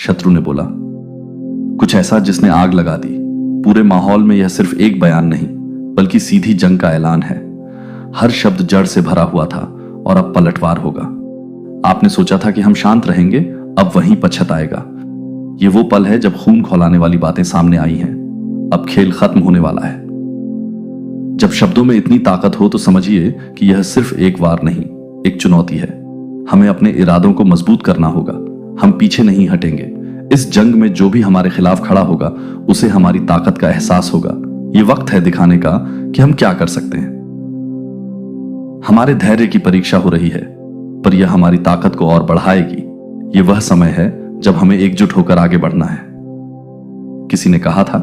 शत्रु ने बोला। कुछ ऐसा जिसने आग लगा दी। पूरे माहौल में यह सिर्फ एक बयान नहीं बल्कि सीधी जंग का ऐलान है। हर शब्द जड़ से भरा हुआ था और अब पलटवार होगा। आपने सोचा था कि हम शांत रहेंगे, अब वहीं पछताएगा। ये वो पल है जब खून खौलाने वाली बातें सामने आई हैं। अब खेल खत्म होने वाला है। जब शब्दों में इतनी ताकत हो तो समझिए कि यह सिर्फ एक वार नहीं, एक चुनौती है। हमें अपने इरादों को मजबूत करना होगा। हम पीछे नहीं हटेंगे। इस जंग में जो भी हमारे खिलाफ खड़ा होगा उसे हमारी ताकत का एहसास होगा। ये वक्त है दिखाने का कि हम क्या कर सकते हैं। हमारे धैर्य की परीक्षा हो रही है, पर यह हमारी ताकत को और बढ़ाएगी। ये वह समय है जब हमें एकजुट होकर आगे बढ़ना है। किसी ने कहा था,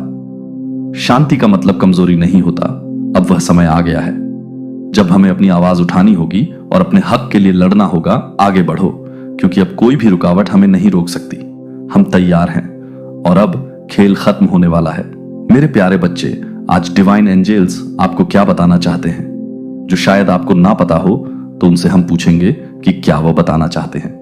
शांति का मतलब कमजोरी नहीं होता। अब वह समय आ गया है जब हमें अपनी आवाज उठानी होगी और अपने हक के लिए लड़ना होगा। आगे बढ़ो, क्योंकि अब कोई भी रुकावट हमें नहीं रोक सकती। हम तैयार हैं और अब खेल खत्म होने वाला है। मेरे प्यारे बच्चे, आज डिवाइन एंजल्स आपको क्या बताना चाहते हैं जो शायद आपको ना पता हो, तो उनसे हम पूछेंगे कि क्या वो बताना चाहते हैं।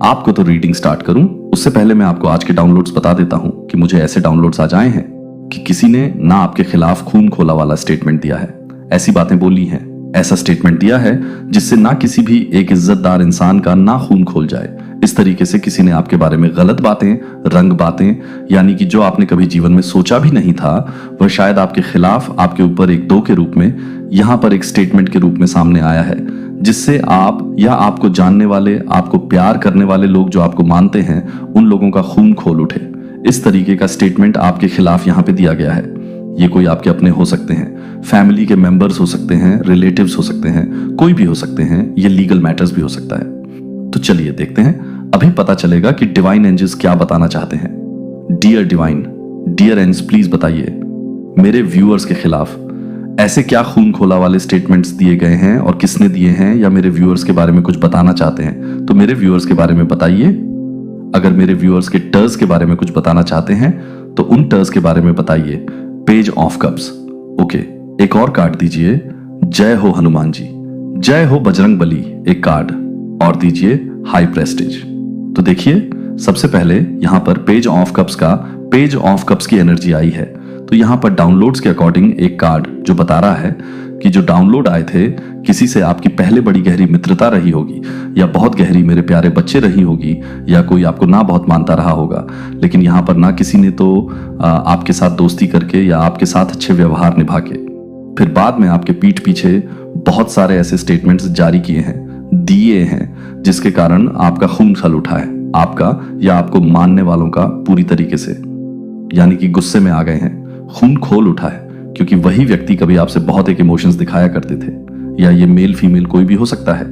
आपको तो रीडिंग स्टार्ट करूं उससे पहले मैं आपको आज के डाउनलोड्स बता देता हूं कि मुझे ऐसे डाउनलोड्स आ जाए हैं कि किसी ने ना आपके खिलाफ खून खोला वाला स्टेटमेंट दिया है, ऐसी बातें बोली हैं, ऐसा स्टेटमेंट दिया है जिससे ना किसी भी एक इज्जतदार इंसान का ना खून खोल जाए। इस तरीके से किसी ने आपके बारे में गलत बातें, रंग बातें, यानी कि जो आपने कभी जीवन में सोचा भी नहीं था, वह शायद आपके खिलाफ आपके ऊपर एक दो के रूप में यहां पर एक स्टेटमेंट के रूप में सामने आया है, जिससे आप या आपको जानने वाले, आपको प्यार करने वाले लोग जो आपको मानते हैं, उन लोगों का खून खोल उठे। इस तरीके का स्टेटमेंट आपके खिलाफ यहां पे दिया गया है। ये कोई आपके अपने हो सकते हैं, फैमिली के मेंबर्स हो सकते हैं, रिलेटिव्स हो सकते हैं, कोई भी हो सकते हैं। ये लीगल मैटर्स भी हो सकता है। तो चलिए देखते हैं, अभी पता चलेगा कि डिवाइन एंजल्स क्या बताना चाहते हैं। Dear divine, dear angels, please बताइए मेरे व्यूअर्स के खिलाफ ऐसे क्या खून खोला वाले स्टेटमेंट्स दिए गए हैं और किसने दिए हैं, या मेरे व्यूअर्स के बारे में कुछ बताना चाहते हैं तो मेरे व्यूअर्स के बारे में बताइए। अगर मेरे व्यूअर्स के टर्स के बारे में कुछ बताना चाहते हैं तो उन टर्स के बारे में बताइए। Page of cups, okay. एक और कार्ड दीजिए, जय हो हनुमान जी, जय हो बजरंग बली, एक कार्ड और दीजिए, हाई प्रेस्टीज। तो देखिए, सबसे पहले यहां पर पेज ऑफ कप्स की एनर्जी आई है। तो यहां पर डाउनलोड्स के अकॉर्डिंग एक कार्ड जो बता रहा है कि जो डाउनलोड आए थे, किसी से आपकी पहले बड़ी गहरी मित्रता रही होगी, या बहुत गहरी मेरे प्यारे बच्चे रही होगी, या कोई आपको ना बहुत मानता रहा होगा, लेकिन यहां पर ना किसी ने तो आपके साथ दोस्ती करके या आपके साथ अच्छे व्यवहार निभा के फिर बाद में आपके पीठ पीछे बहुत सारे ऐसे स्टेटमेंट्स जारी किए हैं, दिए हैं, जिसके कारण आपका खून खौल उठा है, आपका या आपको मानने वालों का पूरी तरीके से, यानी कि गुस्से में आ गए हैं, खून खोल उठा है। क्योंकि वही व्यक्ति कभी आपसे बहुत एक इमोशंस दिखाया करते थे, या ये मेल फीमेल कोई भी हो सकता है।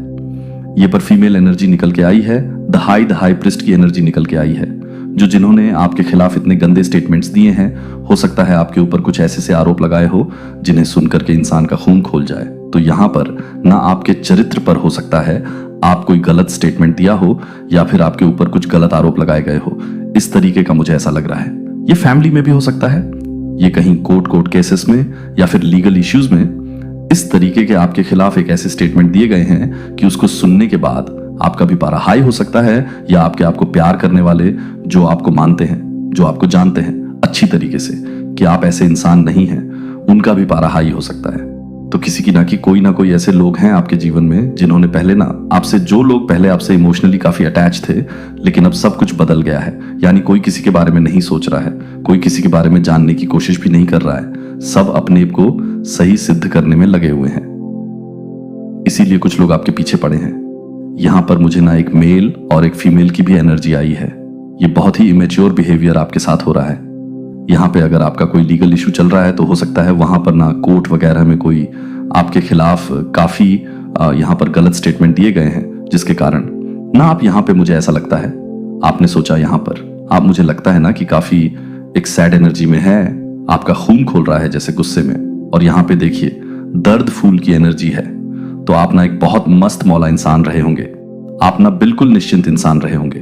ये पर फीमेल एनर्जी निकल के आई है, द हाई प्रिस्ट की एनर्जी निकल के आई है, जो जिन्होंने आपके खिलाफ इतने गंदे स्टेटमेंट्स दिए हैं, हो सकता है आपके ऊपर कुछ ऐसे से आरोप लगाए हो जिन्हें सुनकर के इंसान का खून खोल जाए। तो यहाँ पर ना आपके चरित्र पर हो सकता है आप कोई गलत स्टेटमेंट दिया हो, या फिर आपके ऊपर कुछ गलत आरोप लगाए गए हो। इस तरीके का मुझे ऐसा लग रहा है। ये फैमिली में भी हो सकता है, ये कहीं कोर्ट केसेस में या फिर लीगल इश्यूज में इस तरीके के आपके खिलाफ एक ऐसे स्टेटमेंट दिए गए हैं कि उसको सुनने के बाद आपका भी पारा हाई हो सकता है, या आपको प्यार करने वाले जो आपको मानते हैं, जो आपको जानते हैं अच्छी तरीके से कि आप ऐसे इंसान नहीं हैं, उनका भी पारा हाई हो सकता है। तो किसी की ना कोई ऐसे लोग हैं आपके जीवन में जिन्होंने पहले जो लोग पहले आपसे इमोशनली काफी अटैच थे, लेकिन अब सब कुछ बदल गया है। यानी कोई किसी के बारे में नहीं सोच रहा है, कोई किसी के बारे में जानने की कोशिश भी नहीं कर रहा है, सब अपने को सही सिद्ध करने में लगे हुए हैं। इसीलिए कुछ लोग आपके पीछे पड़े हैं। यहां पर मुझे ना एक मेल और एक फीमेल की भी एनर्जी आई है। ये बहुत ही इमेच्योर बिहेवियर आपके साथ हो रहा है। यहाँ पे अगर आपका कोई लीगल इशू चल रहा है तो हो सकता है वहां पर ना कोर्ट वगैरह में कोई आपके खिलाफ काफी यहाँ पर गलत स्टेटमेंट दिए गए हैं, जिसके कारण ना आप यहाँ पे, मुझे ऐसा लगता है आपने सोचा यहाँ पर आप, मुझे लगता है ना कि काफी एक सैड एनर्जी में है, आपका खून खोल रहा है जैसे गुस्से में। और यहाँ पे देखिए दर्द फूल की एनर्जी है। तो आप ना एक बहुत मस्त मौला इंसान रहे होंगे, आप ना बिल्कुल निश्चिंत इंसान रहे होंगे।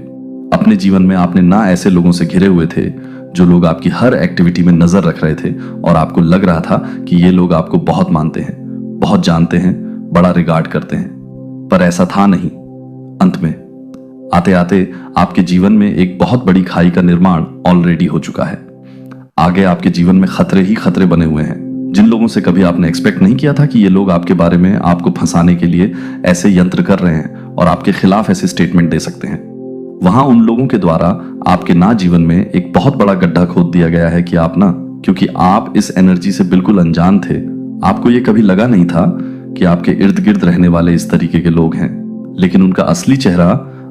अपने जीवन में आपने ना ऐसे लोगों से घिरे हुए थे जो लोग आपकी हर एक्टिविटी में नजर रख रहे थे और आपको लग रहा था कि ये लोग आपको बहुत मानते हैं, बहुत जानते हैं, बड़ा रिगार्ड करते हैं, पर ऐसा था नहीं। अंत में आते आते आपके जीवन में एक बहुत बड़ी खाई का निर्माण ऑलरेडी हो चुका है। आगे आपके जीवन में खतरे ही खतरे बने हुए हैं। जिन लोगों से कभी आपने एक्सपेक्ट नहीं किया था कि ये लोग आपके बारे में आपको फंसाने के लिए ऐसे यंत्र कर रहे हैं और आपके खिलाफ ऐसे स्टेटमेंट दे सकते हैं, वहां उन लोगों के द्वारा आपके ना जीवन में एक बहुत बड़ा गड्ढा खोद दिया गया है कि आप ना, क्योंकि आप इस एनर्जी से बिल्कुल अनजान थे, आपको ये कभी लगा नहीं था कि आपके इर्द गिर्द रहने वाले इस तरीके के लोग हैं, लेकिन उनका असली चेहरा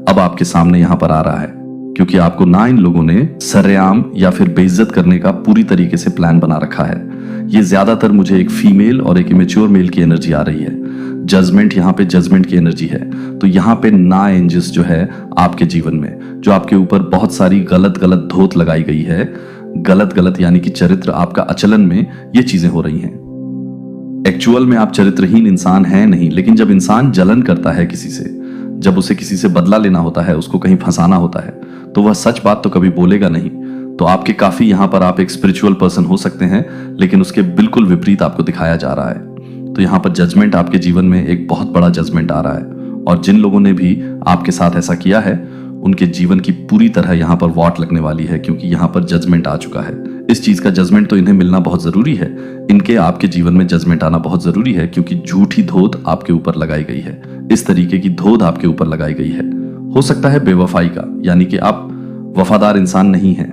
अब आपके सामने यहां पर आ रहा है, क्योंकि आपको ना इन लोगों ने सरेआम या फिर बेइज्जत करने का पूरी तरीके से प्लान बना रखा है। ये ज्यादातर मुझे एक फीमेल और एक इमेच्योर मेल की एनर्जी आ रही है। जजमेंट, यहाँ पे जजमेंट की एनर्जी है। तो यहाँ पे ना एंजल्स जो है आपके जीवन में, जो आपके ऊपर बहुत सारी गलत गलत धोत लगाई गई है, गलत गलत यानी कि चरित्र आपका अचलन में ये चीजें हो रही हैं। एक्चुअल में आप चरित्रहीन इंसान हैं नहीं, लेकिन जब इंसान जलन करता है किसी से, जब उसे किसी से बदला लेना होता है, उसको कहीं फंसाना होता है, तो वह सच बात तो कभी बोलेगा नहीं। तो आपके काफी यहां पर आप एक स्पिरिचुअल पर्सन हो सकते हैं, लेकिन उसके बिल्कुल विपरीत आपको दिखाया जा रहा है। तो यहां पर जजमेंट, आपके जीवन में एक बहुत बड़ा जजमेंट आ रहा है, और जिन लोगों ने भी आपके साथ ऐसा किया है उनके जीवन की पूरी तरह यहां पर वॉट लगने वाली है, क्योंकि यहां पर जजमेंट आ चुका है। इस चीज का जजमेंट तो इन्हें मिलना बहुत जरूरी है, इनके आपके जीवन में जजमेंट आना बहुत जरूरी है, क्योंकि झूठी धोध आपके ऊपर लगाई गई है। इस तरीके की धोध आपके ऊपर लगाई गई है। हो सकता है बेवफाई का, यानी कि आप वफादार इंसान नहीं हैं,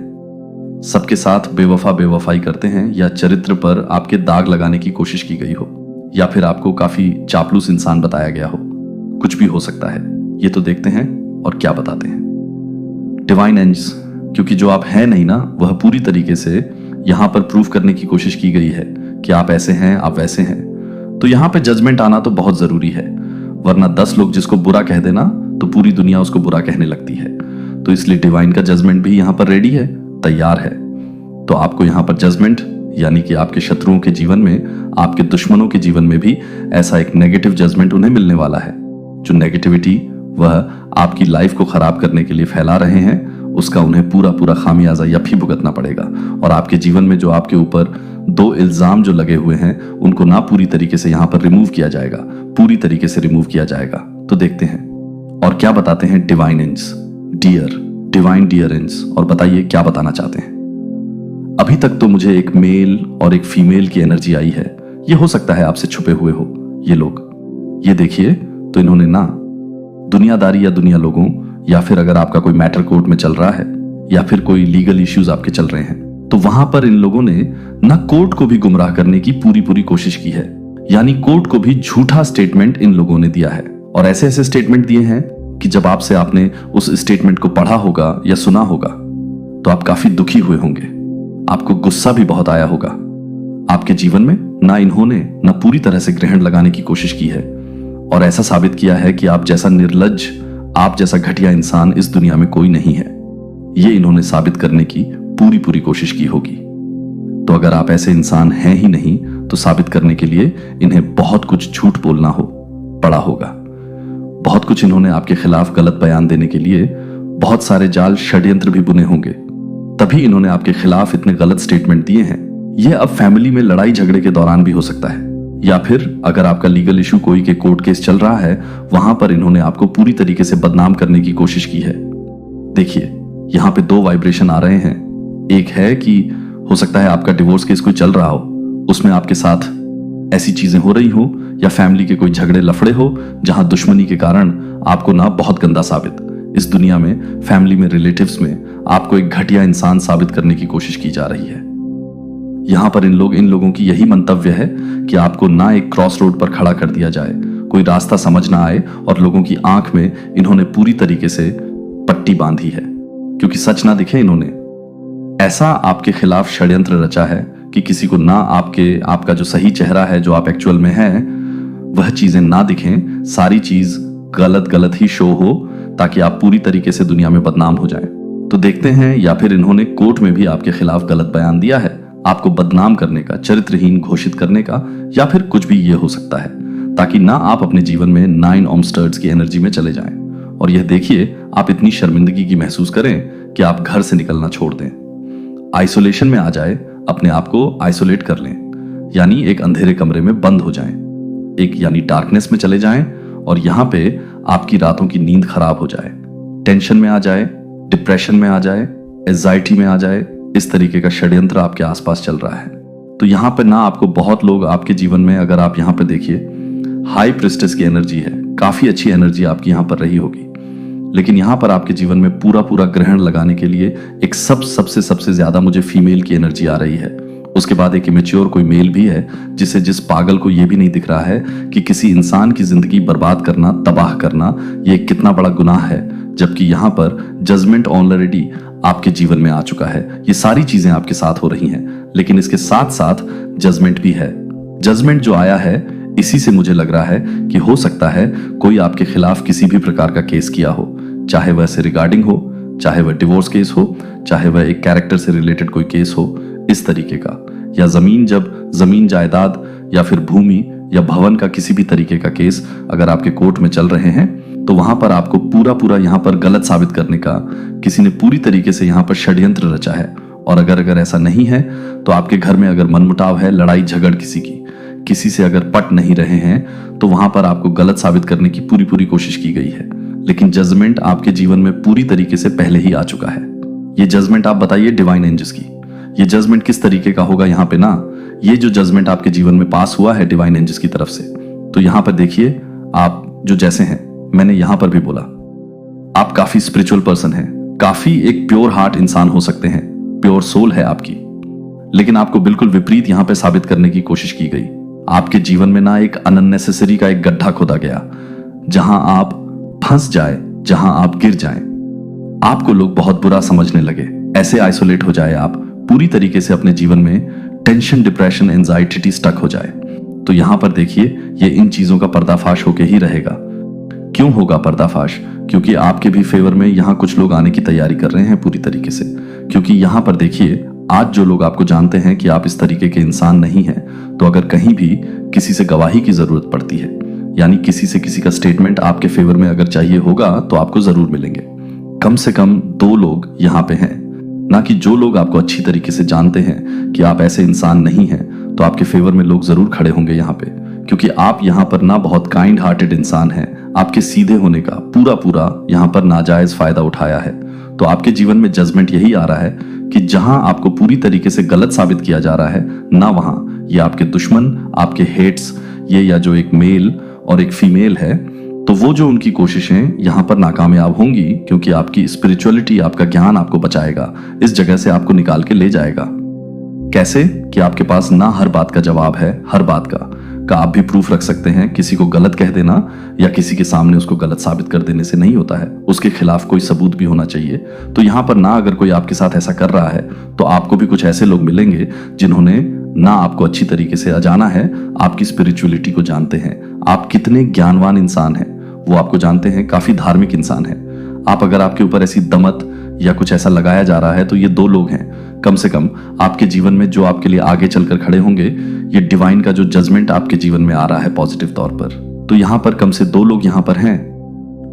सबके साथ बेवफाई करते हैं, या चरित्र पर आपके दाग लगाने की कोशिश की गई हो, या फिर आपको काफी चापलूस इंसान बताया गया हो। कुछ भी हो सकता है। ये तो देखते हैं और क्या बताते हैं डिवाइन एंजल्स, क्योंकि जो आप हैं नहीं ना, वह पूरी तरीके से यहां पर प्रूव करने की कोशिश की गई है कि आप ऐसे हैं, आप वैसे हैं। तो यहां पे जजमेंट आना तो बहुत जरूरी है, वरना 10 लोग जिसको बुरा कह देना तो पूरी दुनिया उसको बुरा कहने लगती है। तो इसलिए डिवाइन का जजमेंट भी यहां पर रेडी है, तैयार है। तो आपको यहां पर जजमेंट, यानी कि आपके शत्रुओं के जीवन में, आपके दुश्मनों के जीवन में भी ऐसा एक नेगेटिव जजमेंट उन्हें मिलने वाला है। जो नेगेटिविटी वह आपकी लाइफ को खराब करने के लिए फैला रहे हैं, उसका उन्हें पूरा पूरा खामियाजा या भी भुगतना पड़ेगा। और आपके जीवन में जो आपके ऊपर 2 इल्जाम जो लगे हुए हैं, उनको ना पूरी तरीके से यहां पर रिमूव किया जाएगा, पूरी तरीके से रिमूव किया जाएगा। तो देखते हैं और क्या बताते हैं divine angels, divine dear angels, और बताइए क्या बताना चाहते हैं। अभी तक तो मुझे एक मेल और एक फीमेल की एनर्जी आई है। ये हो सकता है आपसे छुपे हुए हो ये लोग। ये देखिए, तो इन्होंने ना दुनियादारी या दुनिया लोगों, या फिर अगर आपका कोई मैटर कोर्ट में चल रहा है, या फिर कोई लीगल इश्यूज आपके चल रहे हैं, तो वहां पर इन लोगों ने ना कोर्ट को भी गुमराह करने की पूरी कोशिश की है। यानी कोर्ट को भी झूठा स्टेटमेंट इन लोगों ने दिया है, और ऐसे ऐसे स्टेटमेंट दिए हैं कि जब आपसे आपने उस स्टेटमेंट को पढ़ा होगा या सुना होगा, तो आप काफी दुखी हुए होंगे, आपको गुस्सा भी बहुत आया होगा। आपके जीवन में ना इन्होंने ना पूरी तरह से ग्रहण लगाने की कोशिश की है, और ऐसा साबित किया है कि आप जैसा निर्लज्ज, आप जैसा घटिया इंसान इस दुनिया में कोई नहीं है। ये इन्होंने साबित करने की पूरी कोशिश की होगी। तो अगर आप ऐसे इंसान हैं ही नहीं, तो साबित करने के लिए इन्हें बहुत कुछ झूठ बोलना पड़ा होगा। बहुत कुछ इन्होंने आपके खिलाफ गलत बयान देने के लिए बहुत सारे जाल षड्यंत्र भी बुने होंगे, तभी इन्होंने आपके खिलाफ इतने गलत स्टेटमेंट दिए हैं। यह अब फैमिली में लड़ाई झगड़े के दौरान भी हो सकता है, या फिर अगर आपका लीगल इशू कोई के कोर्ट केस चल रहा है, वहां पर इन्होंने आपको पूरी तरीके से बदनाम करने की कोशिश की है। देखिए, यहां पे 2 वाइब्रेशन आ रहे हैं। एक है कि हो सकता है आपका डिवोर्स केस कोई चल रहा हो, उसमें आपके साथ ऐसी चीजें हो रही हो, या फैमिली के कोई झगड़े लफड़े हो जहां दुश्मनी के कारण आपको ना बहुत गंदा साबित, इस दुनिया में फैमिली में, रिलेटिव्स में आपको एक घटिया इंसान साबित करने की कोशिश की जा रही है। यहां पर इन लोगों की यही मंतव्य है कि आपको ना एक क्रॉस रोड पर खड़ा कर दिया जाए, कोई रास्ता समझ ना आए, और लोगों की आंख में इन्होंने पूरी तरीके से पट्टी बांधी है, क्योंकि सच ना दिखे। इन्होंने ऐसा आपके खिलाफ षड्यंत्र रचा है कि किसी को ना आपका जो सही चेहरा है, जो आप एक्चुअल में हैं, वह चीजें ना दिखें, सारी चीज गलत ही शो हो, ताकि आप पूरी तरीके से दुनिया में बदनाम हो जाएं। तो देखते हैं, या फिर इन्होंने कोर्ट में भी आपके खिलाफ गलत बयान दिया है, आपको बदनाम करने का, चरित्रहीन घोषित करने का, या फिर कुछ भी ये हो सकता है, ताकि ना आप अपने जीवन में 9 ऑम्स्टर्ड्स की एनर्जी में चले जाएं, और यह देखिए आप इतनी शर्मिंदगी की महसूस करें कि आप घर से निकलना छोड़ दें, आइसोलेशन में आ जाए, अपने आप को आइसोलेट कर लें, यानी एक अंधेरे कमरे में बंद हो जाएं, एक यानी डार्कनेस में चले जाएं, और यहां पे आपकी रातों की नींद खराब हो जाए, टेंशन में आ जाए, डिप्रेशन में आ जाए, एंजाइटी में आ जाए, इस तरीके का षड्यंत्र आपके आसपास चल रहा है। तो यहां पर ना आपको बहुत लोग आपके जीवन में, अगर आप यहां पर देखिए, हाई प्रिस्टेस की एनर्जी है, काफी अच्छी एनर्जी आपकी यहां पर रही होगी, लेकिन यहां पर आपके जीवन में पूरा पूरा ग्रहण लगाने के लिए एक सबसे ज्यादा मुझे फीमेल की एनर्जी आ रही है। उसके बाद एक इमेच्योर कोई मेल भी है, जिस पागल को यह भी नहीं दिख रहा है कि किसी इंसान की जिंदगी बर्बाद करना, तबाह करना, यह कितना बड़ा गुनाह है, जबकि यहां पर जजमेंट ऑलरेडी आपके जीवन में आ चुका है। ये सारी चीजें आपके साथ हो रही हैं, लेकिन इसके साथ साथ जजमेंट भी है। जजमेंट जो आया है, इसी से मुझे लग रहा है कि हो सकता है कोई आपके खिलाफ किसी भी प्रकार का केस किया हो, चाहे वह से रिगार्डिंग हो, चाहे वह डिवोर्स केस हो, चाहे वह एक कैरेक्टर से रिलेटेड कोई केस हो, इस तरीके का, या जमीन जायदाद या फिर भूमि या भवन का किसी भी तरीके का केस अगर आपके कोर्ट में चल रहे हैं, तो वहां पर आपको पूरा यहां पर गलत साबित करने का किसी ने पूरी तरीके से यहां पर षड्यंत्र रचा है। और अगर ऐसा नहीं है, तो आपके घर में अगर मनमुटाव है, लड़ाई झगड़ किसी से अगर पट नहीं रहे हैं, तो वहां पर आपको गलत साबित करने की पूरी कोशिश की गई है। लेकिन जजमेंट आपके जीवन में पूरी तरीके से पहले ही आ चुका है। ये जजमेंट आप बताइए डिवाइन एंजल्स की, ये जजमेंट किस तरीके का होगा यहाँ पे ना। ये जो जजमेंट आपके जीवन में पास हुआ है डिवाइन एंजल्स की तरफ से, तो यहाँ पर देखिए, आप जो जैसे हैं, मैंने यहां पर भी बोला, आप काफी स्पिरिचुअल पर्सन हैं, काफी एक प्योर हार्ट इंसान हो सकते हैं, प्योर सोल है आपकी, लेकिन आपको बिल्कुल विपरीत यहां पे साबित करने की कोशिश की गई। आपके जीवन में ना एक अननेसेसरी का एक गड्ढा खोदा गया, जहां आप फंस जाए, जहां आप गिर जाएं, आपको लोग बहुत बुरा समझने लगे, ऐसे आइसोलेट हो जाए, आप पूरी तरीके से अपने जीवन में टेंशन, डिप्रेशन, एंजाइटी स्टक हो जाए। तो यहां पर देखिए, ये इन चीजों का पर्दाफाश होके ही रहेगा। क्यों होगा पर्दाफाश? क्योंकि आपके भी फेवर में यहां कुछ लोग आने की तैयारी कर रहे हैं पूरी तरीके से। क्योंकि यहां पर देखिए, आज जो लोग आपको जानते हैं कि आप इस तरीके के इंसान नहीं हैं, तो अगर कहीं भी किसी से गवाही की जरूरत पड़ती है, यानी किसी से किसी का स्टेटमेंट आपके फेवर में अगर चाहिए होगा, तो आपको जरूर मिलेंगे। कम से कम 2 लोग यहाँ पे हैं, ना कि जो लोग आपको अच्छी तरीके से जानते हैं कि आप ऐसे इंसान नहीं हैं, तो आपके फेवर में लोग जरूर खड़े होंगे यहाँ पे। क्योंकि आप यहाँ पर ना बहुत काइंड हार्टेड इंसान हैं, आपके सीधे होने का पूरा यहाँ पर नाजायज फायदा उठाया है। तो आपके जीवन में जजमेंट यही आ रहा है कि जहां आपको पूरी तरीके से गलत साबित किया जा रहा है, ना वहां ये आपके दुश्मन, आपके हेट्स, ये या जो एक मेल और एक फीमेल है, तो वो जो उनकी कोशिशें यहां पर नाकामयाब होंगी, क्योंकि आपकी स्पिरिचुअलिटी, आपका ज्ञान आपको बचाएगा, इस जगह से आपको निकाल के ले जाएगा। कैसे? कि आपके पास ना हर बात का जवाब है, हर बात का आप भी प्रूफ रख सकते हैं। किसी को गलत कह देना या किसी के सामने उसको गलत साबित कर देने से नहीं होता है, उसके खिलाफ कोई सबूत भी होना चाहिए। तो यहां पर ना अगर कोई आपके साथ ऐसा कर रहा है, तो आपको भी कुछ ऐसे लोग मिलेंगे जिन्होंने ना आपको अच्छी तरीके से जाना है, आपकी स्पिरिचुअलिटी को जानते हैं, आप कितने ज्ञानवान इंसान हैं वो आपको जानते हैं, काफी धार्मिक इंसान हैं आप। अगर आपके ऊपर ऐसी दमत या कुछ ऐसा लगाया जा रहा है, तो ये 2 लोग हैं कम से कम आपके जीवन में जो आपके लिए आगे चलकर खड़े होंगे। ये डिवाइन का जो जजमेंट आपके जीवन में आ रहा है पॉजिटिव तौर पर, तो यहां पर कम से 2 लोग यहां पर हैं,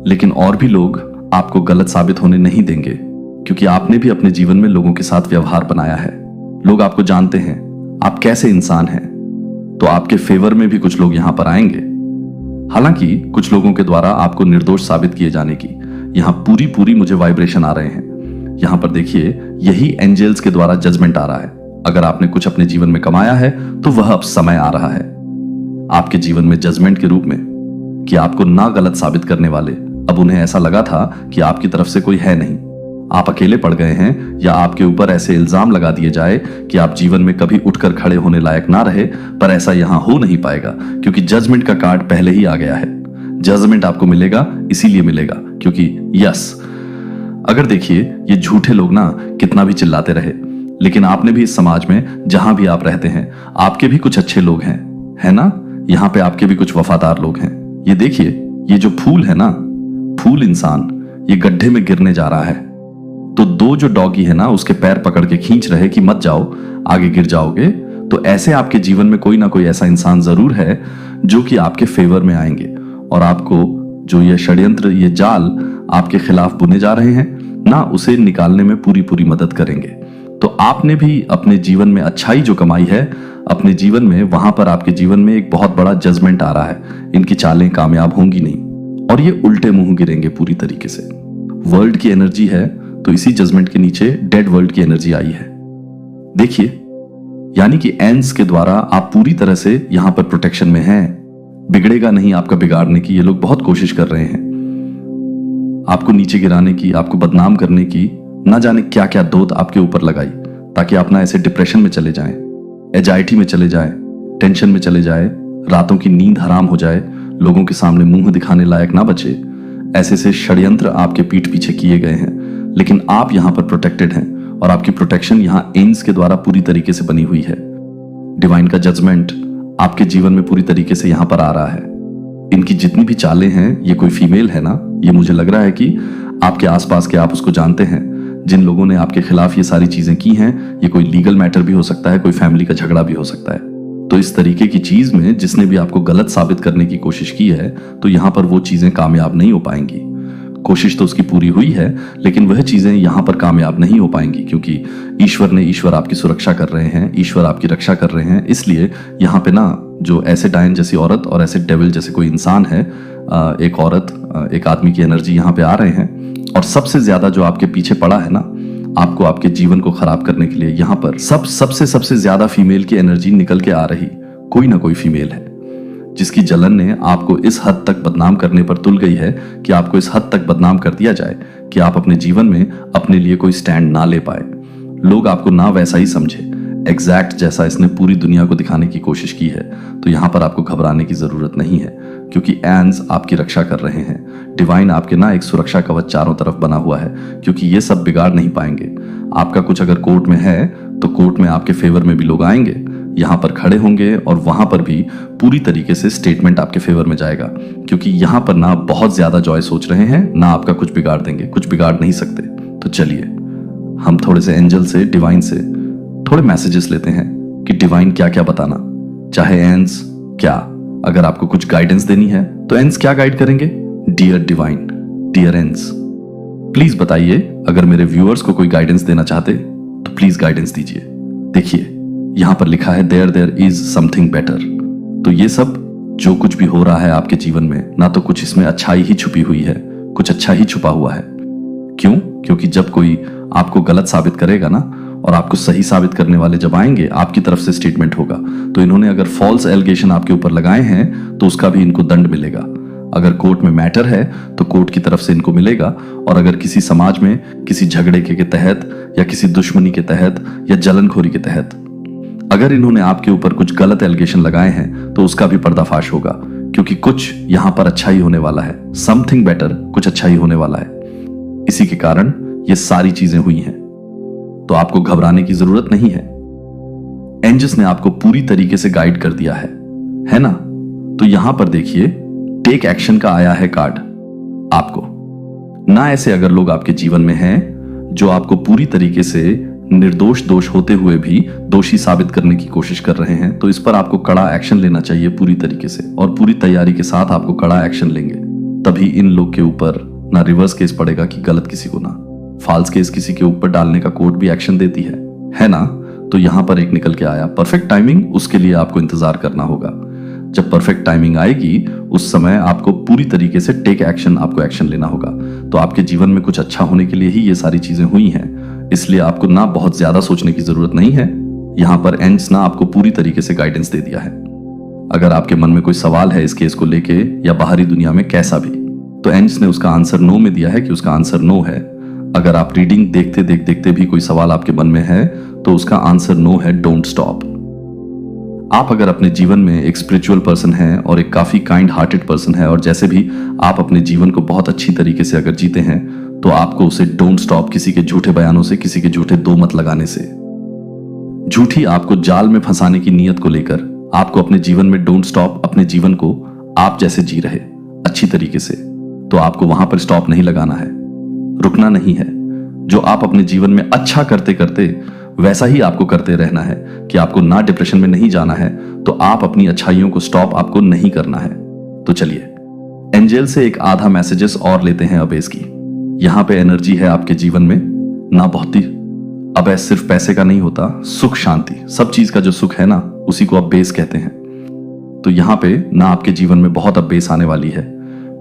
लेकिन और भी लोग आपको गलत साबित होने नहीं देंगे, क्योंकि आपने भी अपने जीवन में लोगों के साथ व्यवहार बनाया है। लोग आपको जानते हैं, आप कैसे इंसान हैं, तो आपके फेवर में भी कुछ लोग यहां पर आएंगे। हालांकि कुछ लोगों के द्वारा आपको निर्दोष साबित किए जाने की यहां पूरी मुझे वाइब्रेशन आ रहे हैं। यहां पर देखिए, यही एंजल्स के द्वारा जजमेंट आ रहा है। अगर आपने कुछ अपने जीवन में कमाया है, तो वह अब समय आ रहा है आपके जीवन में जजमेंट के रूप में, कि आपको ना गलत साबित करने वाले, अब उन्हें ऐसा लगा था कि आपकी तरफ से कोई है नहीं, आप अकेले पड़ गए हैं, या आपके ऊपर ऐसे इल्जाम लगा दिए जाए कि आप जीवन में कभी उठकर खड़े होने लायक ना रहे। पर ऐसा यहां हो नहीं पाएगा, क्योंकि जजमेंट का कार्ड पहले ही आ गया है। जजमेंट आपको मिलेगा, इसीलिए मिलेगा क्योंकि यस, अगर देखिए, ये झूठे लोग ना कितना भी चिल्लाते रहे, लेकिन आपने भी इस समाज में जहां भी आप रहते हैं, आपके भी कुछ अच्छे लोग हैं, है ना? यहां पे आपके भी कुछ वफादार लोग हैं। ये देखिए, ये जो फूल है ना, फूल इंसान, ये गड्ढे में गिरने जा रहा है, तो 2 जो डॉगी है ना, उसके पैर पकड़ के खींच रहे कि मत जाओ, आगे गिर जाओगे। तो ऐसे आपके जीवन में कोई ना कोई ऐसा इंसान जरूर है जो कि आपके फेवर में आएंगे, और आपको जो ये षड्यंत्र, ये जाल आपके खिलाफ बुने जा रहे हैं ना, उसे निकालने में पूरी मदद करेंगे। तो आपने भी अपने जीवन में अच्छाई जो कमाई है अपने जीवन में, वहां पर आपके जीवन में एक बहुत बड़ा जजमेंट आ रहा है। इनकी चालें कामयाब होंगी नहीं, और ये उल्टे मुंह गिरेंगे पूरी तरीके से। वर्ल्ड की एनर्जी है, तो इसी जजमेंट के नीचे डेड वर्ल्ड की एनर्जी आई है। देखिए, यानी कि एंस के द्वारा आप पूरी तरह से यहां पर प्रोटेक्शन में हैं। बिगड़ेगा नहीं आपका बिगाड़ने की ये लोग बहुत कोशिश कर रहे हैं, आपको नीचे गिराने की, आपको बदनाम करने की, ना जाने क्या क्या दोत आपके ऊपर लगाई, ताकि आप ना ऐसे डिप्रेशन में चले जाएं, एजाइटी में चले जाएं, टेंशन में चले जाए, रातों की नींद हराम हो जाए, लोगों के सामने मुंह दिखाने लायक ना बचे। ऐसे से षड्यंत्र आपके पीठ पीछे किए गए हैं, लेकिन आप यहां पर प्रोटेक्टेड हैं और आपकी प्रोटेक्शन यहां एंस के द्वारा पूरी तरीके से बनी हुई है। डिवाइन का जजमेंट आपके जीवन में पूरी तरीके से यहां पर आ रहा है। इनकी जितनी भी चालें हैं, ये कोई फीमेल है ना, ये मुझे लग रहा है कि आपके आसपास के आप उसको जानते हैं। जिन लोगों ने आपके खिलाफ ये सारी चीजें की हैं, ये कोई लीगल मैटर भी हो सकता है, कोई फैमिली का झगड़ा भी हो सकता है। तो इस तरीके की चीज में जिसने भी आपको गलत साबित करने की कोशिश की है, तो यहां पर वो चीजें कामयाब नहीं हो पाएंगी। कोशिश तो उसकी पूरी हुई है, लेकिन वह चीजें यहां पर कामयाब नहीं हो पाएंगी, क्योंकि ईश्वर आपकी सुरक्षा कर रहे हैं, ईश्वर आपकी रक्षा कर रहे हैं। इसलिए यहां पे ना जो ऐसे डायन जैसी औरत और ऐसे डेविल जैसे कोई इंसान है, एक औरत, एक आदमी की एनर्जी यहां पे आ रहे हैं। और सबसे ज्यादा जो आपके पीछे पड़ा है ना, आपको आपके जीवन को खराब करने के लिए, यहां पर सबसे ज्यादा फीमेल की एनर्जी निकल के आ रही कोई ना कोई फीमेल है, जिसकी जलन ने आपको इस हद तक बदनाम करने पर तुल गई है कि आपको इस हद तक बदनाम कर दिया जाए कि आप अपने जीवन में अपने लिए कोई स्टैंड ना ले पाए, लोग आपको ना वैसा ही समझे एग्जैक्ट जैसा इसने पूरी दुनिया को दिखाने की कोशिश की है। तो यहां पर आपको घबराने की जरूरत नहीं है, क्योंकि एंस आपकी रक्षा कर रहे हैं। डिवाइन आपके ना एक सुरक्षा कवच चारों तरफ बना हुआ है, क्योंकि ये सब बिगाड़ नहीं पाएंगे। आपका कुछ अगर कोर्ट में है, तो कोर्ट में आपके फेवर में भी लोग आएंगे, यहां पर खड़े होंगे, और वहां पर भी पूरी तरीके से स्टेटमेंट आपके फेवर में जाएगा, क्योंकि यहां पर ना बहुत ज्यादा जॉय सोच रहे हैं, ना आपका कुछ बिगाड़ देंगे, कुछ बिगाड़ नहीं सकते। तो चलिए हम थोड़े से एंजल से, डिवाइन से थोड़े मैसेजेस लेते हैं कि डिवाइन क्या क्या बताना चाहे। एंस क्या, अगर आपको कुछ गाइडेंस देनी है तो एंस क्या गाइड करेंगे? डियर डिवाइन, डियर एंस, प्लीज बताइए। अगर मेरे व्यूअर्स को कोई गाइडेंस देना चाहते तो प्लीज गाइडेंस दीजिए। देखिए, यहां पर लिखा है देयर इज समथिंग बेटर। तो ये सब जो कुछ भी हो रहा है आपके जीवन में, ना तो कुछ इसमें अच्छाई ही छुपी हुई है, कुछ अच्छा ही छुपा हुआ है। क्यों? क्योंकि जब कोई आपको गलत साबित करेगा ना, और आपको सही साबित करने वाले जब आएंगे, आपकी तरफ से स्टेटमेंट होगा। तो इन्होंने अगर फॉल्स एलिगेशन आपके ऊपर लगाए हैं, तो उसका भी इनको दंड मिलेगा। अगर कोर्ट में मैटर है तो कोर्ट की तरफ से इनको मिलेगा, और अगर किसी समाज में किसी झगड़े के तहत, या किसी दुश्मनी के तहत, या जलनखोरी के तहत अगर इन्होंने आपके ऊपर कुछ गलत एलिगेशन लगाए हैं, तो उसका भी पर्दाफाश होगा, क्योंकि कुछ यहां पर अच्छा ही होने वाला है। समथिंग बेटर, कुछ अच्छा ही होने वाला है। इसी के कारण ये सारी चीजें हुई हैं। तो आपको घबराने की जरूरत नहीं है। एंजल्स ने आपको पूरी तरीके से गाइड कर दिया है ना? तो यहां पर देखिए, टेक एक्शन का आया है कार्ड आपको। ना ऐसे अगर लोग आपके जीवन में हैं जो आपको पूरी तरीके से निर्दोष दोष होते हुए भी दोषी साबित करने की कोशिश कर रहे हैं, तो इस पर आपको कड़ा एक्शन लेना चाहिए पूरी तरीके से, और पूरी तैयारी के साथ आपको कड़ा एक्शन लेंगे। तभी इन लोग के ऊपर ना रिवर्स केस पड़ेगा कि गलत किसी को, ना फॉल्स केस किसी के ऊपर डालने का कोर्ट भी एक्शन देती है ना? तो यहां पर एक निकल के आया परफेक्ट टाइमिंग, उसके लिए आपको इंतजार करना होगा। जब परफेक्ट टाइमिंग आएगी, उस समय आपको पूरी तरीके से टेक एक्शन, आपको एक्शन लेना होगा। तो आपके जीवन में कुछ अच्छा होने के लिए ही ये सारी चीजें हुई हैं, इसलिए आपको ना बहुत ज्यादा सोचने की जरूरत नहीं है। यहां पर एंड्स ना आपको पूरी तरीके से गाइडेंस दे दिया है। अगर आपके मन में कोई सवाल है इस केस को लेके, या बाहरी दुनिया में कैसा भी, तो एंड्स ने उसका आंसर नो में दिया है कि उसका आंसर नो है। अगर आप रीडिंग देखते भी कोई सवाल आपके मन में है, तो उसका आंसर नो है, डोंट स्टॉप। आप अगर अपने जीवन में एक स्पिरिचुअल पर्सन हैं और एक काफी काइंड हार्टेड पर्सन है, और जैसे भी आप अपने जीवन को बहुत अच्छी तरीके से अगर जीते हैं, तो आपको उसे डोंट स्टॉप किसी के झूठे बयानों से, किसी के झूठे दो मत लगाने से, झूठी आपको जाल में फंसाने की नीयत को लेकर, आपको अपने जीवन में डोंट स्टॉप, अपने जीवन को आप जैसे जी रहे अच्छी तरीके से, तो आपको वहां पर स्टॉप नहीं लगाना है, रुकना नहीं है। जो आप अपने जीवन में अच्छा करते करते वैसा ही आपको करते रहना है, कि आपको ना डिप्रेशन में नहीं जाना है, तो आप अपनी अच्छाइयों को स्टॉप आपको नहीं करना है। तो चलिए एंजल से एक आधा मैसेजेस और लेते हैं अब इसकी। यहां पे एनर्जी है आपके जीवन में ना बहुत ही, अब सिर्फ पैसे का नहीं होता, सुख शांति, सब चीज का जो सुख है ना, उसी को अब बेस कहते हैं। तो यहां पे ना आपके जीवन में बहुत अब बेस आने वाली है।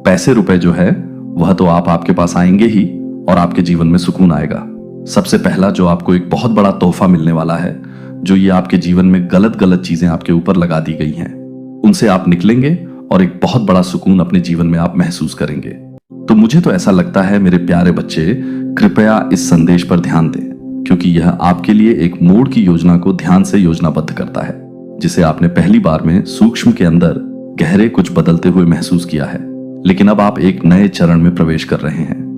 पैसे रुपए जो है वह तो आपके पास आएंगे ही, और आपके जीवन में सुकून आएगा। सबसे पहला जो आपको एक बहुत बड़ा तोहफा मिलने वाला है, जो ये आपके जीवन में गलत गलत चीजें आपके ऊपर लगा दी गई हैं, उनसे आप निकलेंगे और एक बहुत बड़ा सुकून अपने जीवन में आप महसूस करेंगे। तो मुझे तो ऐसा लगता है मेरे प्यारे बच्चे, कृपया इस संदेश पर ध्यान दें, क्योंकि यह आपके लिए एक मोड़ की योजना को ध्यान से योजनाबद्ध करता है, जिसे आपने पहली बार में सूक्ष्म के अंदर गहरे कुछ बदलते हुए महसूस किया है। लेकिन अब आप एक नए चरण में प्रवेश कर रहे हैं।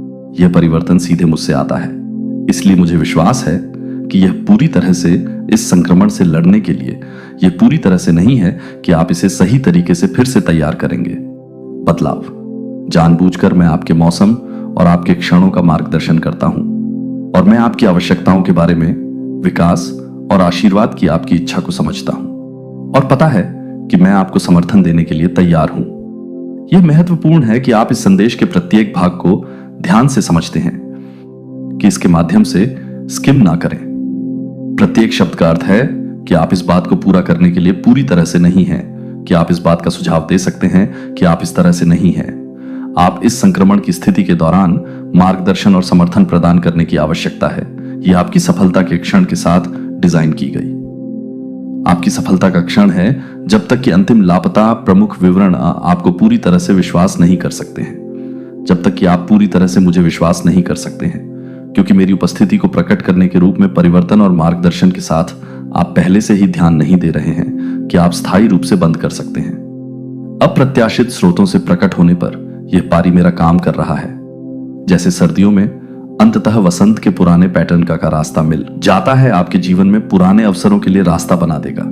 यह परिवर्तन सीधे मुझसे आता है, इसलिए मुझे विश्वास है कि यह पूरी तरह से इस संक्रमण से लड़ने के लिए, यह पूरी तरह से नहीं है कि आप इसे सही तरीके से फिर से तैयार करेंगे। बदलाव जानबूझकर मैं आपके मौसम और आपके क्षणों का मार्गदर्शन करता हूं, और मैं आपकी आवश्यकताओं के बारे में, विकास और आशीर्वाद की आपकी इच्छा को समझता हूं, और पता है कि मैं आपको समर्थन देने के लिए तैयार हूं। यह महत्वपूर्ण है कि आप इस संदेश के प्रत्येक भाग को ध्यान से समझते हैं, कि इसके माध्यम से स्किम ना करें। प्रत्येक शब्द का अर्थ है कि आप इस बात को पूरा करने के लिए पूरी तरह से नहीं हैं, कि आप इस बात का सुझाव दे सकते हैं कि आप इस तरह से नहीं हैं। आप इस संक्रमण की स्थिति के दौरान मार्गदर्शन और समर्थन प्रदान करने की आवश्यकता है। यह आपकी सफलता के क्षण के साथ डिजाइन की गई। आपकी सफलता का क्षण है जब तक कि अंतिम लापता प्रमुख विवरण आपको पूरी तरह से विश्वास नहीं कर सकते हैं, जब तक कि आप पूरी तरह से मुझे विश्वास नहीं कर सकते हैं, क्योंकि मेरी उपस्थिति को प्रकट करने के रूप में परिवर्तन और मार्गदर्शन के साथ आप पहले से ही ध्यान नहीं दे रहे हैं कि आप स्थायी रूप से बंद कर सकते हैं। अप्रत्याशित स्रोतों से प्रकट होने पर यह पारी मेरा काम कर रहा है। जैसे सर्दियों में अंततः वसंत के पुराने पैटर्न का रास्ता मिल जाता है, आपके जीवन में पुराने अवसरों के लिए रास्ता बना देगा।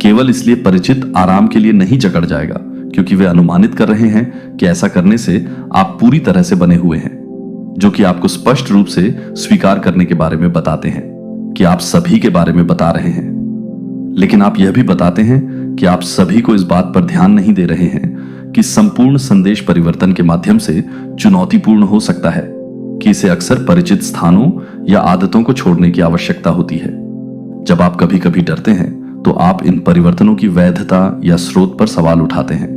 केवल इसलिए परिचित आराम के लिए नहीं जकड़ जाएगा, क्योंकि वे अनुमानित कर रहे हैं कि ऐसा करने से आप पूरी तरह से बने हुए हैं, जो कि आपको स्पष्ट रूप से स्वीकार करने के बारे में बताते हैं कि आप सभी के बारे में बता रहे हैं। लेकिन आप यह भी बताते हैं कि आप सभी को इस बात पर ध्यान नहीं दे रहे हैं कि संपूर्ण संदेश परिवर्तन के माध्यम से चुनौतीपूर्ण हो सकता है, कि इसे अक्सर परिचित स्थानों या आदतों को छोड़ने की आवश्यकता होती है। जब आप कभी कभी डरते हैं तो आप इन परिवर्तनों की वैधता या स्रोत पर सवाल उठाते हैं।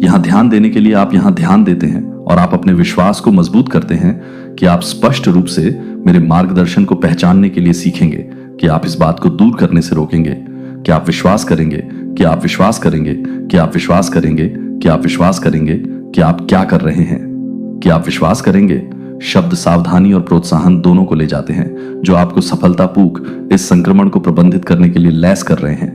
यहां ध्यान देने के लिए आप यहां ध्यान देते हैं, और आप अपने विश्वास को मजबूत करते हैं कि आप स्पष्ट रूप से मेरे मार्गदर्शन को पहचानने के लिए सीखेंगे, कि आप इस बात को दूर करने से रोकेंगे, कि आप विश्वास करेंगे, कि आप विश्वास करेंगे, कि आप विश्वास करेंगे, कि आप विश्वास करेंगे कि आप क्या कर रहे हैं, कि आप विश्वास करेंगे। शब्द सावधानी और प्रोत्साहन दोनों को ले जाते हैं, जो आपको सफलतापूर्वक इस संक्रमण को प्रबंधित करने के लिए लैस कर रहे हैं।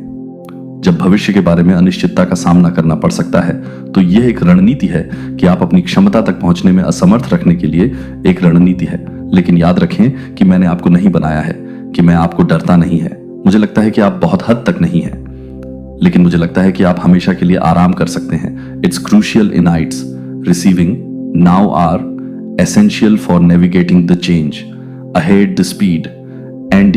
जब भविष्य के बारे में अनिश्चितता का सामना करना पड़ सकता है, तो यह एक रणनीति है कि आप अपनी क्षमता तक पहुंचने में असमर्थ रखने के लिए एक रणनीति है। लेकिन याद रखें कि मैंने आपको नहीं बनाया है, कि मैं आपको डरता नहीं है। मुझे लगता है कि आप बहुत हद तक नहीं हैं, लेकिन मुझे लगता है कि आप हमेशा के लिए आराम कर सकते हैं। It's crucial insights receiving now are essential for navigating the change ahead. The speed and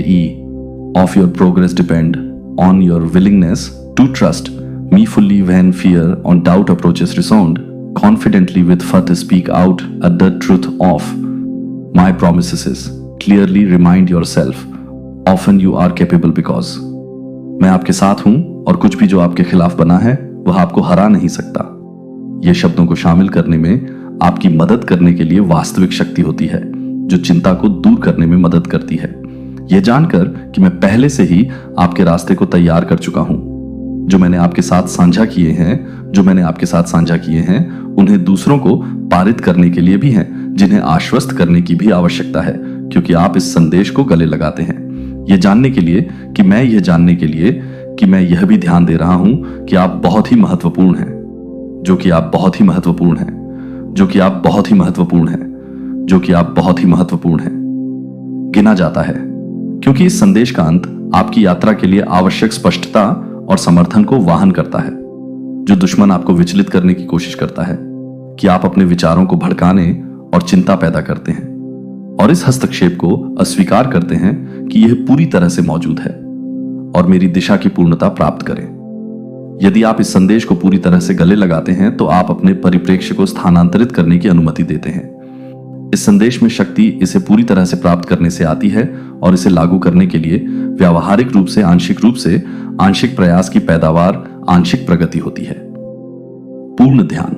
of your progress depend on your willingness to trust me fully when fear or doubt approaches. Resound confidently with faith, speak out at the truth of my promises. Clearly remind yourself often you are capable, because मैं आपके साथ हूं, और कुछ भी जो आपके खिलाफ बना है वह आपको हरा नहीं सकता। ये शब्दों को शामिल करने में आपकी मदद करने के लिए वास्तविक शक्ति होती है, जो चिंता को दूर करने में मदद करती है। यह जानकर कि मैं पहले से ही आपके रास्ते को तैयार कर चुका हूं। जो मैंने आपके साथ साझा किए हैं, उन्हें दूसरों को पारित करने के लिए भी हैं, जिन्हें आश्वस्त करने की भी आवश्यकता है, क्योंकि आप इस संदेश को गले लगाते हैं। यह जानने के लिए कि मैं यह भी ध्यान दे रहा हूं कि आप बहुत ही महत्वपूर्ण हैं, जो कि आप बहुत ही महत्वपूर्ण हैं, जो कि आप बहुत ही महत्वपूर्ण हैं, जो कि आप बहुत ही महत्वपूर्ण हैं, गिना जाता है, क्योंकि इस संदेश का अंत आपकी यात्रा के लिए आवश्यक स्पष्टता और समर्थन को वाहन करता है। जो दुश्मन आपको विचलित करने की कोशिश करता है कि आप अपने विचारों को भड़काने और चिंता पैदा करते हैं, और इस हस्तक्षेप को अस्वीकार करते हैं कि यह पूरी तरह से मौजूद है और मेरी दिशा की पूर्णता प्राप्त करें। यदि आप इस संदेश को पूरी तरह से गले लगाते हैं, तो आप अपने परिप्रेक्ष्य को स्थानांतरित करने की अनुमति देते हैं। इस संदेश में शक्ति इसे पूरी तरह से प्राप्त करने से आती है, और इसे लागू करने के लिए व्यावहारिक रूप से आंशिक प्रयास की पैदावार आंशिक प्रगति होती है। पूर्ण ध्यान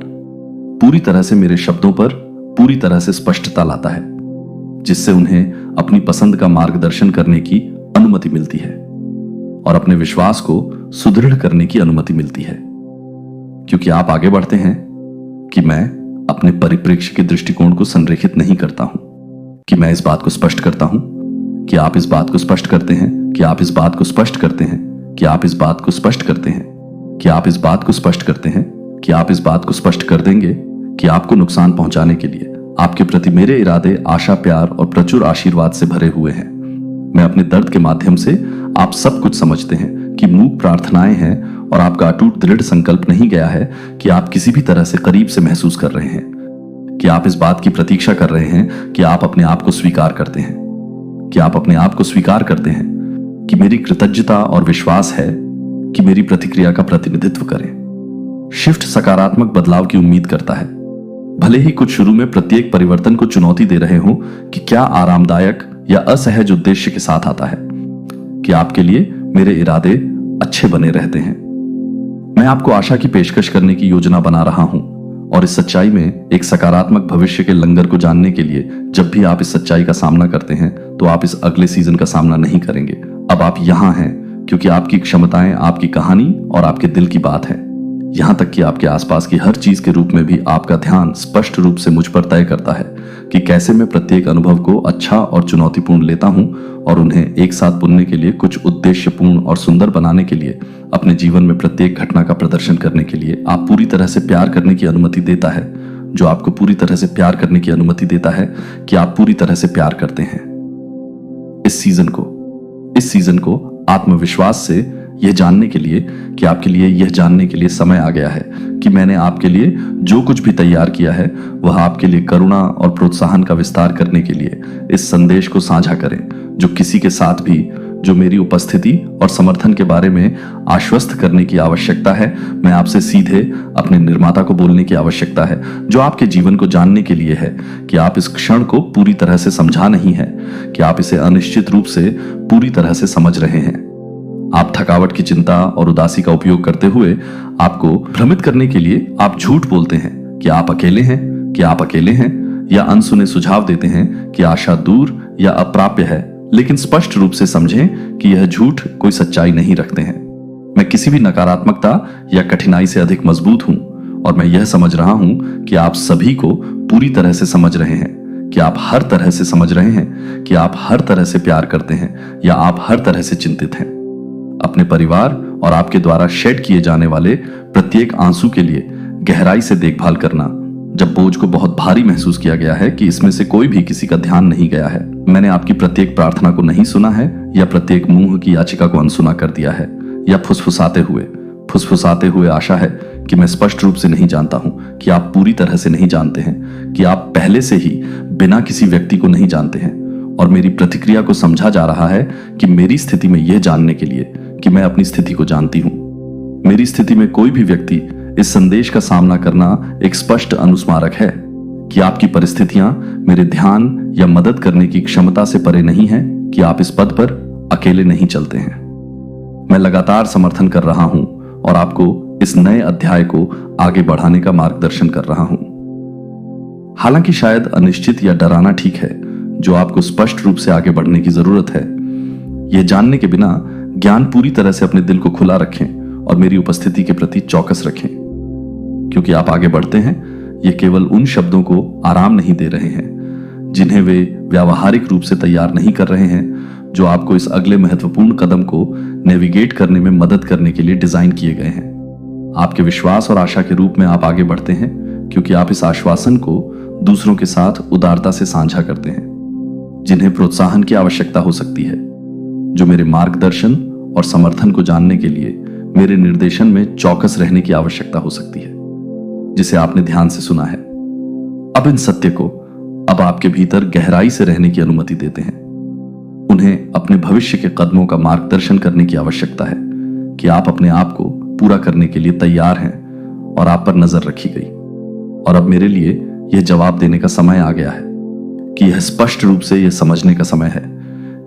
पूरी तरह से मेरे शब्दों पर पूरी तरह से स्पष्टता लाता है। जिससे उन्हें अपनी पसंद का मार्गदर्शन करने की अनुमति मिलती है और अपने विश्वास को सुदृढ़ करने की अनुमति मिलती है। क्योंकि आप आगे बढ़ते हैं कि मैं अपने परिप्रेक्ष्य के दृष्टिकोण को संरेखित नहीं करता हूं, कि मैं इस बात को स्पष्ट करता हूं कि आप इस बात को स्पष्ट करते हैं, कि आप इस बात को स्पष्ट करते हैं, कि आप इस बात को स्पष्ट करते हैं, कि आप इस बात को स्पष्ट करते हैं, कि आप इस बात को स्पष्ट कर देंगे कि आपको नुकसान पहुंचाने के लिए आपके प्रति मेरे इरादे आशा, प्यार और प्रचुर आशीर्वाद से भरे हुए हैं। मैं अपने दर्द के माध्यम से आप सब कुछ समझते हैं कि मूक प्रार्थनाएं हैं और आपका अटूट दृढ़ संकल्प नहीं गया है कि आप किसी भी तरह से करीब से महसूस कर रहे हैं, कि आप इस बात की प्रतीक्षा कर रहे हैं कि आप अपने आप को स्वीकार करते हैं, कि आप अपने आप को स्वीकार करते हैं, कि मेरी कृतज्ञता और विश्वास है कि मेरी प्रतिक्रिया का प्रतिनिधित्व करें। शिफ्ट सकारात्मक बदलाव की उम्मीद करता है, भले ही कुछ शुरू में प्रत्येक परिवर्तन को चुनौती दे रहे हो कि क्या आरामदायक या असहज उद्देश्य के साथ आता है, कि आपके लिए मेरे इरादे अच्छे बने रहते हैं। मैं आपको आशा की पेशकश करने की योजना बना रहा हूं और इस सच्चाई में एक सकारात्मक भविष्य के लंगर को जानने के लिए जब भी आप इस सच्चाई का सामना करते हैं तो आप इस अगले सीजन का सामना नहीं करेंगे। अब आप यहां हैं क्योंकि आपकी क्षमताएं आपकी कहानी और आपके दिल की बात है। यहां तक कि आपके आसपास की हर चीज के रूप में भी आपका ध्यान स्पष्ट रूप से मुझ पर तय करता है कि कैसे मैं प्रत्येक अनुभव को अच्छा और चुनौतीपूर्ण लेता हूं और उन्हें एक साथ बुनने के लिए, कुछ उद्देश्यपूर्ण और सुंदर बनाने के लिए, अपने जीवन में प्रत्येक घटना का प्रदर्शन करने के लिए आप पूरी तरह से प्यार करने की अनुमति देता है, जो आपको पूरी तरह से प्यार करने की अनुमति देता है कि आप पूरी तरह से प्यार करते हैं। इस सीजन को आत्मविश्वास से यह जानने के लिए कि आपके लिए यह जानने के लिए समय आ गया है कि मैंने आपके लिए जो कुछ भी तैयार किया है वह आपके लिए करुणा और प्रोत्साहन का विस्तार करने के लिए इस संदेश को साझा करें, जो किसी के साथ भी जो मेरी उपस्थिति और समर्थन के बारे में आश्वस्त करने की आवश्यकता है, मैं आपसे सीधे अपने निर्माता को बोलने की आवश्यकता है, जो आपके जीवन को जानने के लिए है कि आप इस क्षण को पूरी तरह से समझा नहीं है, कि आप इसे अनिश्चित रूप से पूरी तरह से समझ रहे हैं। आप थकावट की चिंता और उदासी का उपयोग करते हुए आपको भ्रमित करने के लिए आप झूठ बोलते हैं कि आप अकेले हैं, या अनसुने सुझाव देते हैं कि आशा दूर या अप्राप्य है, लेकिन स्पष्ट रूप से समझें कि यह झूठ कोई सच्चाई नहीं रखते हैं। मैं किसी भी नकारात्मकता या कठिनाई से अधिक मजबूत हूं और मैं यह समझ रहा हूं कि आप सभी को पूरी तरह से समझ रहे हैं, कि आप हर तरह से समझ रहे हैं, कि आप हर तरह से प्यार करते हैं या आप हर तरह से चिंतित हैं। अपने परिवार और आपके द्वारा शेड किए जाने वाले प्रत्येक आंसू के लिए गहराई से देखभाल करना, जब बोझ को बहुत भारी महसूस किया गया है कि इसमें से कोई भी किसी का ध्यान नहीं गया है। मैंने आपकी प्रत्येक प्रार्थना को नहीं सुना है या प्रत्येक मुंह की याचिका को अनसुना कर दिया है, या फुसफुसाते हुए आशा है कि मैं स्पष्ट रूप से नहीं जानता हूं कि आप पूरी तरह से नहीं जानते हैं, कि आप पहले से ही बिना किसी व्यक्ति को नहीं जानते हैं, और मेरी प्रतिक्रिया को समझा जा रहा है कि मेरी स्थिति में यह जानने के लिए कि मैं अपनी स्थिति को जानती हूं। मेरी स्थिति में कोई भी व्यक्ति इस संदेश का सामना करना एक स्पष्ट अनुस्मारक है कि आपकी परिस्थितियां मेरे ध्यान या मदद करने की क्षमता से परे नहीं है, कि आप इस पद पर अकेले नहीं चलते हैं। मैं लगातार समर्थन कर रहा हूं और आपको इस नए अध्याय को आगे बढ़ाने का मार्गदर्शन कर रहा हूं। हालांकि शायद अनिश्चित या डराना ठीक है, जो आपको स्पष्ट रूप से आगे बढ़ने की जरूरत है। यह जानने के बिना ज्ञान पूरी तरह से अपने दिल को खुला रखें और मेरी उपस्थिति के प्रति चौकस रखें, क्योंकि आप आगे बढ़ते हैं। ये केवल उन शब्दों को आराम नहीं दे रहे हैं जिन्हें वे व्यावहारिक रूप से तैयार नहीं कर रहे हैं, जो आपको इस अगले महत्वपूर्ण कदम को नेविगेट करने में मदद करने के लिए डिजाइन किए गए हैं। आपके विश्वास और आशा के रूप में आप आगे बढ़ते हैं क्योंकि आप इस आश्वासन को दूसरों के साथ उदारता से साझा करते हैं, जिन्हें प्रोत्साहन की आवश्यकता हो सकती है, जो मेरे मार्गदर्शन और समर्थन को जानने के लिए मेरे निर्देशन में चौकस रहने की आवश्यकता हो सकती है, जिसे आपने ध्यान से सुना है। अब इन सत्य को अब आपके भीतर गहराई से रहने की अनुमति देते हैं। उन्हें अपने भविष्य के कदमों का मार्गदर्शन करने की आवश्यकता है कि आप अपने आप को पूरा करने के लिए तैयार हैं और आप पर नजर रखी गई। और अब मेरे लिए यह जवाब देने का समय आ गया है कि यह स्पष्ट रूप से यह समझने का समय है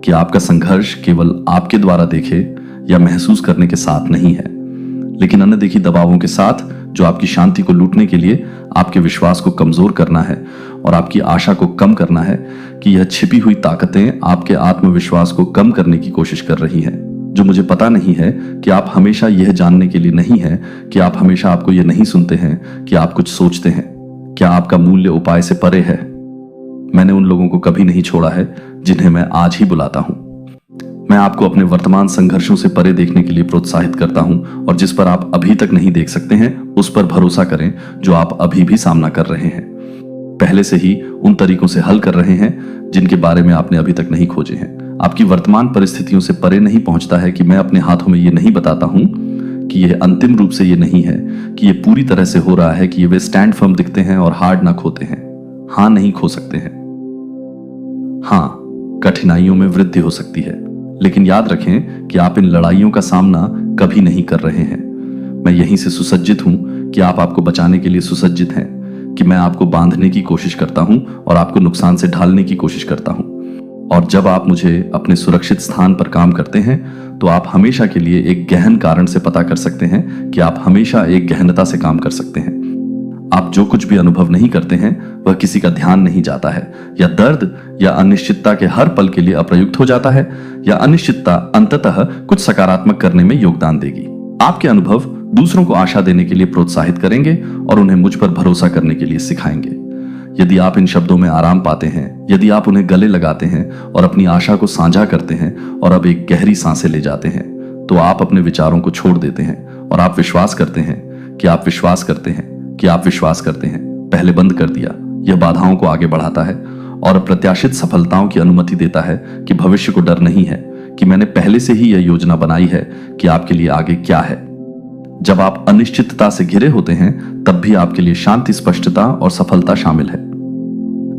कि आपका संघर्ष केवल आपके द्वारा देखे या महसूस करने के साथ नहीं है, लेकिन अनदेखी दबावों के साथ, जो आपकी शांति को लूटने के लिए आपके विश्वास को कमजोर करना है और आपकी आशा को कम करना है कि यह छिपी हुई ताकतें आपके आत्मविश्वास को कम करने की कोशिश कर रही हैं। जो मुझे पता नहीं है कि आप हमेशा यह जानने के लिए नहीं है कि आप हमेशा आपको यह नहीं सुनते हैं कि आप कुछ सोचते हैं। क्या आपका मूल्य उपाय से परे है? मैंने उन लोगों को कभी नहीं छोड़ा है जिन्हें मैं आज ही बुलाता हूं। मैं आपको अपने वर्तमान संघर्षों से परे देखने के लिए प्रोत्साहित करता हूं, और जिस पर आप अभी तक नहीं देख सकते हैं उस पर भरोसा करें जो आप अभी भी सामना कर रहे हैं, पहले से ही उन तरीकों से हल कर रहे हैं जिनके बारे में आपने अभी तक नहीं खोजे हैं। आपकी वर्तमान परिस्थितियों से परे नहीं पहुंचता है कि मैं अपने हाथों में ये नहीं बताता हूं कि यह अंतिम रूप से ये नहीं है कि यह पूरी तरह से हो रहा है कि वे स्टैंड फर्म दिखते हैं और हार्ड ना खोते हैं। हां नहीं खो सकते हैं। हां, कठिनाइयों में वृद्धि हो सकती है, लेकिन याद रखें कि आप इन लड़ाइयों का सामना कभी नहीं कर रहे हैं। मैं यहीं से सुसज्जित हूं कि आप आपको बचाने के लिए सुसज्जित हैं, कि मैं आपको बांधने की कोशिश करता हूं और आपको नुकसान से ढालने की कोशिश करता हूं। और जब आप मुझे अपने सुरक्षित स्थान पर काम करते हैं तो आप हमेशा के लिए एक गहन कारण से पता कर सकते हैं कि आप हमेशा एक गहनता से काम कर सकते हैं। आप जो कुछ भी अनुभव नहीं करते हैं वह किसी का ध्यान नहीं जाता है, या दर्द या अनिश्चितता के हर पल के लिए अप्रयुक्त हो जाता है, या अनिश्चितता अंततः कुछ सकारात्मक करने में योगदान देगी। आपके अनुभव दूसरों को आशा देने के लिए प्रोत्साहित करेंगे और उन्हें मुझ पर भरोसा करने के लिए सिखाएंगे। यदि आप इन शब्दों में आराम पाते हैं, यदि आप उन्हें गले लगाते हैं और अपनी आशा को साझा करते हैं और अब एक गहरी सांसें ले जाते हैं, तो आप अपने विचारों को छोड़ देते हैं और आप विश्वास करते हैं कि आप विश्वास करते हैं कि आप विश्वास करते हैं। पहले बंद कर दिया। यह बाधाओं को आगे बढ़ाता है और अप्रत्याशित सफलताओं की अनुमति देता है कि भविष्य को डर नहीं है, कि मैंने पहले से ही यह योजना बनाई है कि आपके लिए आगे क्या है। जब आप अनिश्चितता से घिरे होते हैं तब भी आपके लिए शांति, स्पष्टता और सफलता शामिल है।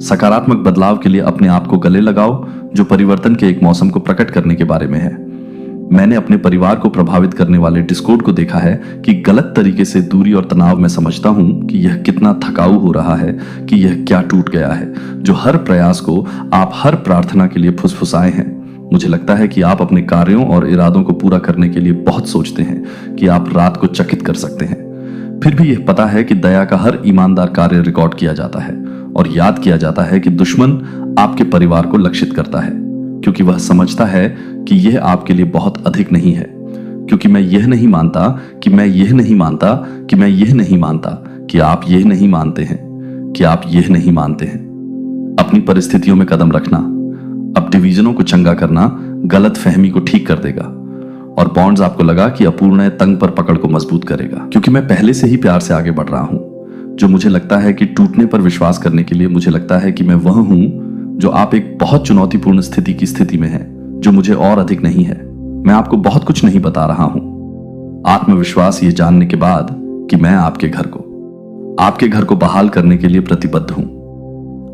सकारात्मक बदलाव के लिए अपने आप को गले लगाओ, जो परिवर्तन के एक मौसम को प्रकट करने के बारे में है। मैंने अपने परिवार को प्रभावित करने वाले डिस्कॉर्ड को देखा है कि गलत तरीके से दूरी और तनाव में समझता हूं कि यह कितना थकाऊ हो रहा है, कि यह क्या टूट गया है, जो हर प्रयास को आप हर प्रार्थना के लिए फुसफुसाए हैं। मुझे लगता है कि आप अपने कार्यों और इरादों को पूरा करने के लिए बहुत सोचते हैं कि आप रात को चकित कर सकते हैं। फिर भी यह पता है कि दया का हर ईमानदार कार्य रिकॉर्ड किया जाता है और याद किया जाता है कि दुश्मन आपके परिवार को लक्षित करता है, क्योंकि वह समझता है कि यह आपके लिए बहुत अधिक नहीं है। क्योंकि मैं यह नहीं मानता कि मैं यह नहीं मानता कि मैं यह नहीं मानता कि आप यह नहीं मानते हैं कि आप यह नहीं मानते हैं। अपनी परिस्थितियों में कदम रखना अब डिवीजनों को चंगा करना गलत फहमी को ठीक कर देगा, और बॉन्ड्स आपको लगा कि अपूर्ण तंग पर पकड़ को मजबूत करेगा। क्योंकि मैं पहले से ही प्यार से आगे बढ़ रहा हूं, जो मुझे लगता है कि टूटने पर विश्वास करने के लिए मुझे लगता है कि मैं वह हूं जो आप एक बहुत चुनौतीपूर्ण स्थिति की स्थिति में है, जो मुझे और अधिक नहीं है। मैं आपको बहुत कुछ नहीं बता रहा हूं। आत्मविश्वास ये जानने के बाद कि मैं आपके घर को बहाल करने के लिए प्रतिबद्ध हूं।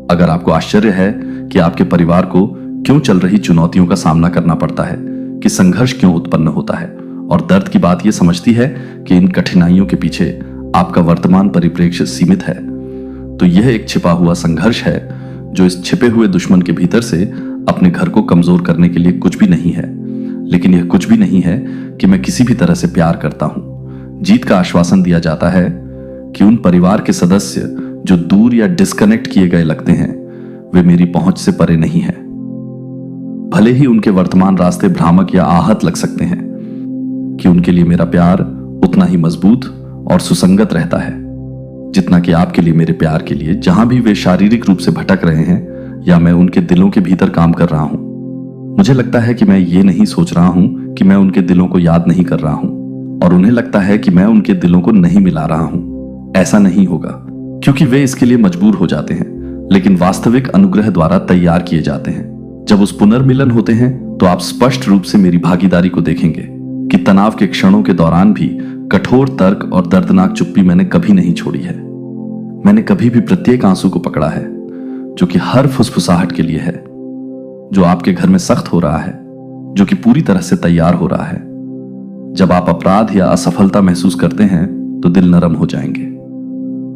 अगर आपको आश्चर्य है कि आपके परिवार को क्यों चल रही चुनौतियों का सामना करना पड़ता है, कि संघर्ष क्यों उत्पन्न होता है, और दर्द की बात यह समझती है कि इन कठिनाइयों के पीछे आपका वर्तमान परिप्रेक्ष्य सीमित है, तो यह एक छिपा हुआ संघर्ष है जो इस छिपे हुए दुश्मन के भीतर से अपने घर को कमजोर करने के लिए कुछ भी नहीं है। लेकिन यह कुछ भी नहीं है कि मैं किसी भी तरह से प्यार करता हूं। जीत का आश्वासन दिया जाता है कि उन परिवार के सदस्य जो दूर या डिस्कनेक्ट किए गए लगते हैं, वे मेरी पहुंच से परे नहीं है। भले ही उनके वर्तमान रास्ते भ्रामक या आहत लग सकते हैं, कि उनके लिए मेरा प्यार उतना ही मजबूत और सुसंगत रहता है जितना कि आपके लिए मेरे प्यार के लिए, जहां भी वे शारीरिक रूप से भटक रहे हैं या मैं उनके दिलों के भीतर काम कर रहा हूं। मुझे लगता है कि मैं ये नहीं सोच रहा हूं कि मैं उनके दिलों को याद नहीं कर रहा हूं, और उन्हें लगता है कि मैं उनके दिलों को नहीं मिला रहा हूं। ऐसा नहीं होगा, क्योंकि वे इसके लिए मजबूर हो जाते हैं, लेकिन वास्तविक अनुग्रह द्वारा तैयार किए जाते हैं। जब उस पुनर्मिलन होते हैं तो आप स्पष्ट रूप से मेरी भागीदारी को देखेंगे कि तनाव के क्षणों के दौरान भी कठोर तर्क और दर्दनाक चुप्पी मैंने कभी नहीं छोड़ी है। मैंने कभी भी प्रत्येक आंसू को पकड़ा है, जो कि हर फुसफुसाहट के लिए है, जो आपके घर में सख्त हो रहा है, जो कि पूरी तरह से तैयार हो रहा है। जब आप अपराध या असफलता महसूस करते हैं तो दिल नरम हो जाएंगे।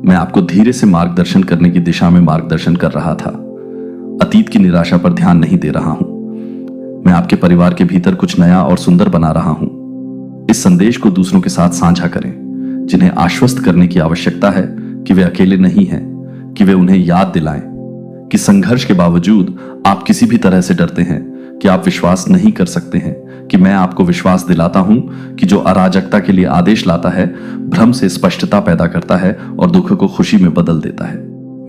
मैं आपको धीरे से मार्गदर्शन करने की दिशा में मार्गदर्शन कर रहा था। अतीत की निराशा पर ध्यान नहीं दे रहा हूं। मैं आपके परिवार के भीतर कुछ नया और सुंदर बना रहा हूं। इस संदेश को दूसरों के साथ साझा करें, जिन्हें आश्वस्त करने की आवश्यकता है कि वे अकेले नहीं हैं, कि वे उन्हें याद दिलाएं कि संघर्ष के बावजूद आप किसी भी तरह से डरते हैं, कि आप विश्वास नहीं कर सकते हैं, कि मैं आपको विश्वास दिलाता हूं कि जो अराजकता के लिए आदेश लाता है, भ्रम से स्पष्टता पैदा करता है और दुख को खुशी में बदल देता है।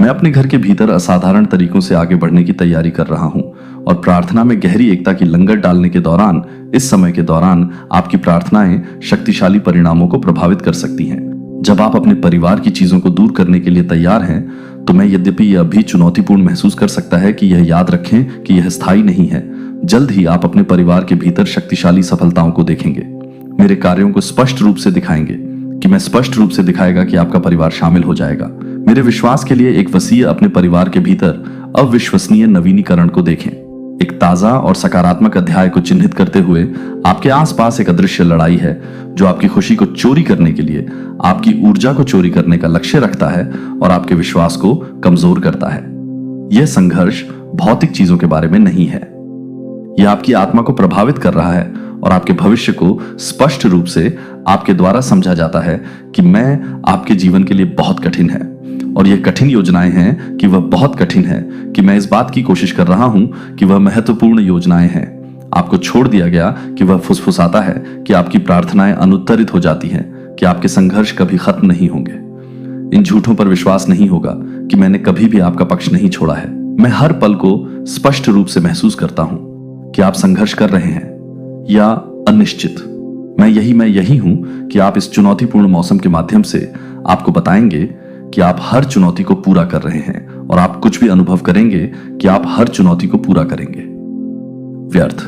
मैं अपने घर के भीतर असाधारण तरीकों से आगे बढ़ने की तैयारी कर रहा हूं और प्रार्थना में गहरी एकता की लंगर डालने के दौरान, इस समय के दौरान आपकी प्रार्थनाएं शक्तिशाली परिणामों को प्रभावित कर सकती हैं। जब आप अपने परिवार की चीजों को दूर करने के लिए तैयार हैं, तो मैं यद्यपि यह भी चुनौतीपूर्ण महसूस कर सकता है कि यह याद रखें कि यह स्थायी नहीं है। जल्द ही आप अपने परिवार के भीतर शक्तिशाली सफलताओं को देखेंगे, मेरे कार्यों को स्पष्ट रूप से दिखाएंगे, कि मैं स्पष्ट रूप से दिखाएगा कि आपका परिवार शामिल हो जाएगा। मेरे विश्वास के लिए एक वसीय अपने परिवार के भीतर अविश्वसनीय नवीनीकरण को देखें। एक ताजा और सकारात्मक अध्याय को चिन्हित करते हुए आपके आसपास एक अदृश्य लड़ाई है जो आपकी खुशी को चोरी करने के लिए, आपकी ऊर्जा को चोरी करने का लक्ष्य रखता है और आपके विश्वास को कमजोर करता है। यह संघर्ष भौतिक चीजों के बारे में नहीं है। यह आपकी आत्मा को प्रभावित कर रहा है और आपके भविष्य को स्पष्ट रूप से आपके द्वारा समझा जाता है कि मैं आपके जीवन के लिए बहुत कठिन है, और यह कठिन योजनाएं हैं कि वह बहुत कठिन है, कि मैं इस बात की कोशिश कर रहा हूं कि वह महत्वपूर्ण योजनाएं हैं। आपको छोड़ दिया गया कि वह फुसफुसाता है, कि आपकी प्रार्थनाएं अनुत्तरित हो जाती हैं, कि आपके संघर्ष कभी खत्म नहीं होंगे। इन झूठों पर विश्वास नहीं होगा कि मैंने कभी भी आपका पक्ष नहीं छोड़ा है। मैं हर पल को स्पष्ट रूप से महसूस करता हूं कि आप संघर्ष कर रहे हैं या अनिश्चित। मैं यही हूं कि आप इस चुनौतीपूर्ण मौसम के माध्यम से आपको बताएंगे कि आप हर चुनौती को पूरा कर रहे हैं, और आप कुछ भी अनुभव करेंगे कि आप हर चुनौती को पूरा करेंगे। व्यर्थ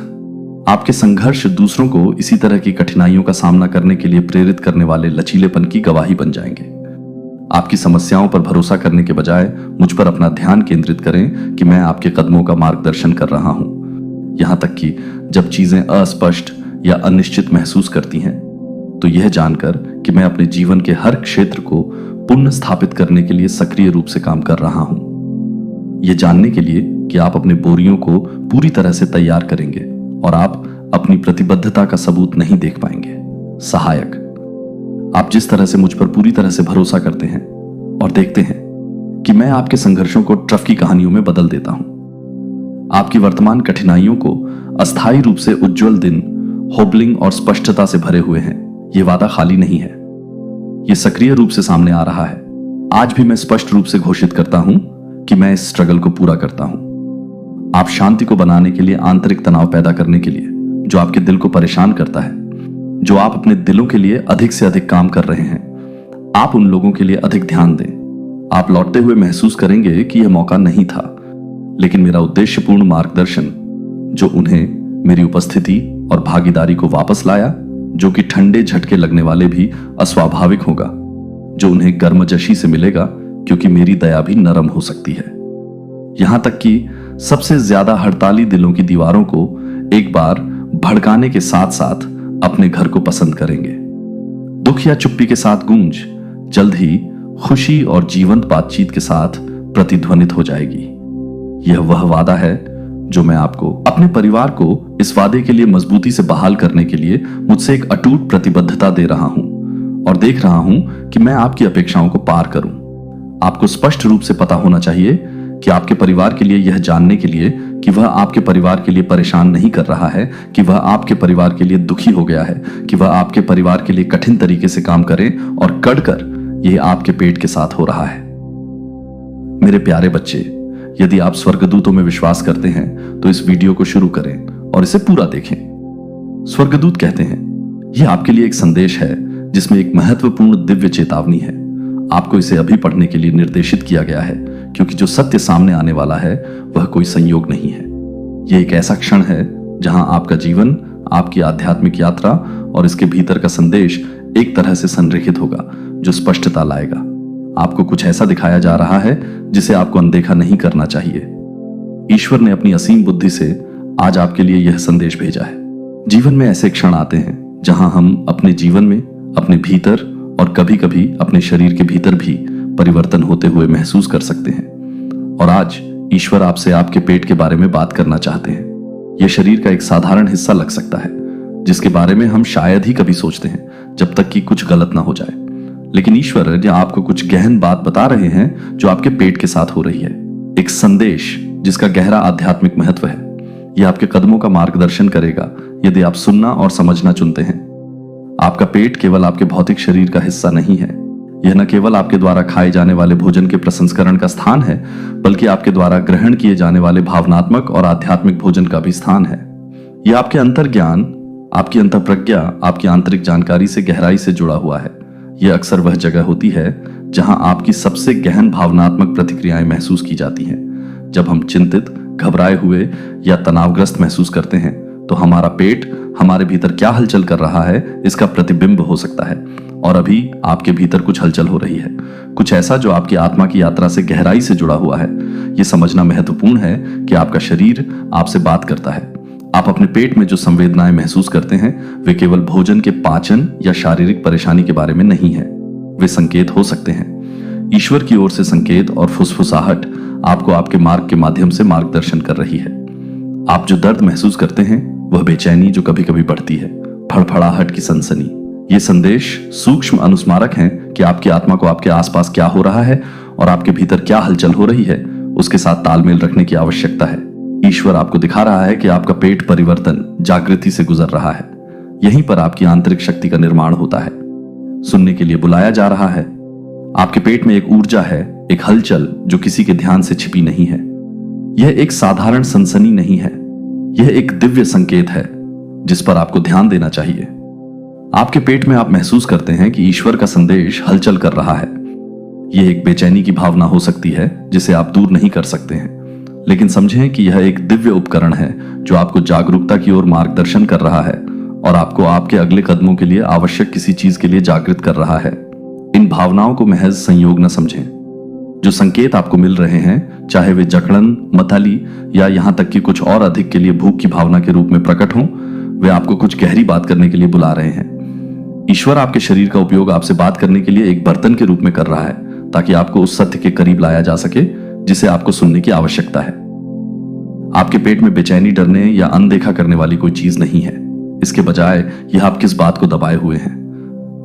आपके संघर्ष दूसरों को इसी तरह की कठिनाइयों का सामना करने के लिए प्रेरित करने वाले लचीलेपन की गवाही बन जाएंगे। आपकी समस्याओं पर भरोसा करने के बजाय मुझ पर अपना ध्यान केंद्रित करें कि मैं आपके कदमों का मार्गदर्शन कर रहा हूं। यहां तक कि जब चीजें अस्पष्ट या अनिश्चित महसूस करती हैं, तो यह जानकर कि मैं अपने जीवन के हर क्षेत्र को पुनः स्थापित करने के लिए सक्रिय रूप से काम कर रहा हूं। यह जानने के लिए कि आप अपने बोरियों को पूरी तरह से तैयार करेंगे और आप अपनी प्रतिबद्धता का सबूत नहीं देख पाएंगे। सहायक आप जिस तरह से मुझ पर पूरी तरह से भरोसा करते हैं और देखते हैं कि मैं आपके संघर्षों को ट्रफ की कहानियों में बदल देता हूं। आपकी वर्तमान कठिनाइयों को अस्थायी रूप से उज्जवल दिन, होबलिंग और स्पष्टता से भरे हुए हैं। यह वादा खाली नहीं है, यह सक्रिय रूप से सामने आ रहा है। आज भी मैं स्पष्ट रूप से घोषित करता हूं कि मैं इस स्ट्रगल को पूरा करता हूं। आप शांति को बनाने के लिए, आंतरिक तनाव पैदा करने के लिए, जो आपके दिल को परेशान करता है, जो आप अपने दिलों के लिए अधिक से अधिक काम कर रहे हैं, आप उन लोगों के लिए अधिक ध्यान दें। आप लौटते हुए महसूस करेंगे कि यह मौका नहीं था, लेकिन मेरा उद्देश्यपूर्ण मार्गदर्शन, जो उन्हें मेरी उपस्थिति और भागीदारी को वापस लाया, जो कि ठंडे झटके लगने वाले भी अस्वाभाविक होगा, जो उन्हें गर्मजशी से मिलेगा क्योंकि मेरी दया भी नरम हो सकती है। यहां तक कि सबसे ज्यादा हड़ताली दिलों की दीवारों को एक बार भड़काने के साथ साथ अपने घर को पसंद करेंगे। दुख या चुप्पी के साथ गूंज जल्द ही खुशी और जीवंत बातचीत के साथ प्रतिध्वनित हो जाएगी। यह वह वादा है जो मैं आपको, अपने परिवार को इस वादे के लिए मजबूती से बहाल करने के लिए मुझसे एक अटूट प्रतिबद्धता दे रहा हूं, और देख रहा हूं कि मैं आपकी अपेक्षाओं को पार करूं। आपको स्पष्ट रूप से पता होना चाहिए कि आपके परिवार के लिए, यह जानने के लिए कि वह आपके परिवार के लिए परेशान नहीं कर रहा है, कि वह आपके परिवार के लिए दुखी हो गया है, कि वह आपके परिवार के लिए कठिन तरीके से काम करे और कड़कर यह आपके पेट के साथ हो रहा है। मेरे प्यारे बच्चे, यदि आप स्वर्गदूतों में विश्वास करते हैं तो इस वीडियो को शुरू करें और इसे पूरा देखें। स्वर्गदूत कहते हैं, यह आपके लिए एक संदेश है जिसमें एक महत्वपूर्ण दिव्य चेतावनी है। आपको इसे अभी पढ़ने के लिए निर्देशित किया गया है, क्योंकि जो सत्य सामने आने वाला है वह कोई संयोग नहीं है। यह एक ऐसा क्षण है जहां आपका जीवन, आपकी आध्यात्मिक यात्रा और इसके भीतर का संदेश एक तरह से संरेखित होगा, जो स्पष्टता लाएगा। आपको कुछ ऐसा दिखाया जा रहा है जिसे आपको अनदेखा नहीं करना चाहिए। ईश्वर ने अपनी असीम बुद्धि से आज आपके लिए यह संदेश भेजा है। जीवन में ऐसे क्षण आते हैं जहां हम अपने जीवन में, अपने भीतर और कभी कभी अपने शरीर के भीतर भी परिवर्तन होते हुए महसूस कर सकते हैं। और आज ईश्वर आपसे आपके पेट के बारे में बात करना चाहते हैं। यह शरीर का एक साधारण हिस्सा लग सकता है जिसके बारे में हम शायद ही कभी सोचते हैं, जब तक कि कुछ गलत ना हो जाए। लेकिन ईश्वर आपको कुछ गहन बात बता रहे हैं जो आपके पेट के साथ हो रही है। एक संदेश जिसका गहरा आध्यात्मिक महत्व है। यह आपके कदमों का मार्गदर्शन करेगा यदि आप सुनना और समझना चुनते हैं। आपका पेट केवल आपके भौतिक शरीर का हिस्सा नहीं है। यह न केवल आपके द्वारा खाए जाने वाले भोजन के प्रसंस्करण का स्थान है, बल्कि आपके द्वारा ग्रहण किए जाने वाले भावनात्मक और आध्यात्मिक भोजन का भी स्थान है। यह आपके अंतर्ज्ञान, आपकी अंतर्प्रज्ञा, आपकी आंतरिक जानकारी से गहराई से जुड़ा हुआ है। यह अक्सर वह जगह होती है जहां आपकी सबसे गहन भावनात्मक प्रतिक्रियाएं महसूस की जाती हैं। जब हम चिंतित, घबराए हुए या तनावग्रस्त महसूस करते हैं तो हमारा पेट हमारे भीतर क्या हलचल कर रहा है इसका प्रतिबिंब हो सकता है। और अभी आपके भीतर कुछ हलचल हो रही है, कुछ ऐसा जो आपकी आत्मा की यात्रा से गहराई से जुड़ा हुआ है। यह समझना महत्वपूर्ण है कि आपका शरीर आपसे बात करता है। आप अपने पेट में जो संवेदनाएं महसूस करते हैं वे केवल भोजन के पाचन या शारीरिक परेशानी के बारे में नहीं है। वे संकेत हो सकते हैं। ईश्वर की ओर से संकेत और फुसफुसाहट आपको आपके मार्ग के माध्यम से मार्गदर्शन कर रही है। आप जो दर्द महसूस करते हैं वह बेचैनी जो कभी कभी बढ़ती है, फड़फड़ाहट की सनसनी, ये संदेश सूक्ष्म अनुस्मारक हैं कि आपकी आत्मा को आपके आसपास क्या हो रहा है और आपके भीतर क्या हलचल हो रही है उसके साथ तालमेल रखने की आवश्यकता है। ईश्वर आपको दिखा रहा है कि आपका पेट परिवर्तन, जागृति से गुजर रहा है। यहीं पर आपकी आंतरिक शक्ति का निर्माण होता है। सुनने के लिए बुलाया जा रहा है। आपके पेट में एक ऊर्जा है, एक हलचल जो किसी के ध्यान से छिपी नहीं है। यह एक साधारण सनसनी नहीं है, यह एक दिव्य संकेत है जिस पर आपको ध्यान देना चाहिए। आपके पेट में आप महसूस करते हैं कि ईश्वर का संदेश हलचल कर रहा है। यह एक बेचैनी की भावना हो सकती है जिसे आप दूर नहीं कर सकते हैं, लेकिन समझें कि यह एक दिव्य उपकरण है जो आपको जागरूकता की ओर मार्गदर्शन कर रहा है और आपको आपके अगले कदमों के लिए आवश्यक किसी चीज के लिए जागृत कर रहा है। इन भावनाओं को महज संयोग न समझें। जो संकेत आपको मिल रहे हैं, चाहे वे जकड़न, मथाली या यहां तक कि कुछ और अधिक के लिए भूख की भावना के रूप में प्रकट हों, वे आपको कुछ गहरी बात करने के लिए बुला रहे हैं। ईश्वर आपके शरीर का उपयोग आपसे बात करने के लिए एक बर्तन के रूप में कर रहा है ताकि आपको उस सत्य के करीब लाया जा सके जिसे आपको सुनने की आवश्यकता है। आपके पेट में बेचैनी, डरने या अनदेखा करने वाली कोई चीज नहीं है। इसके बजाय यह आप किस बात को दबाए हुए हैं,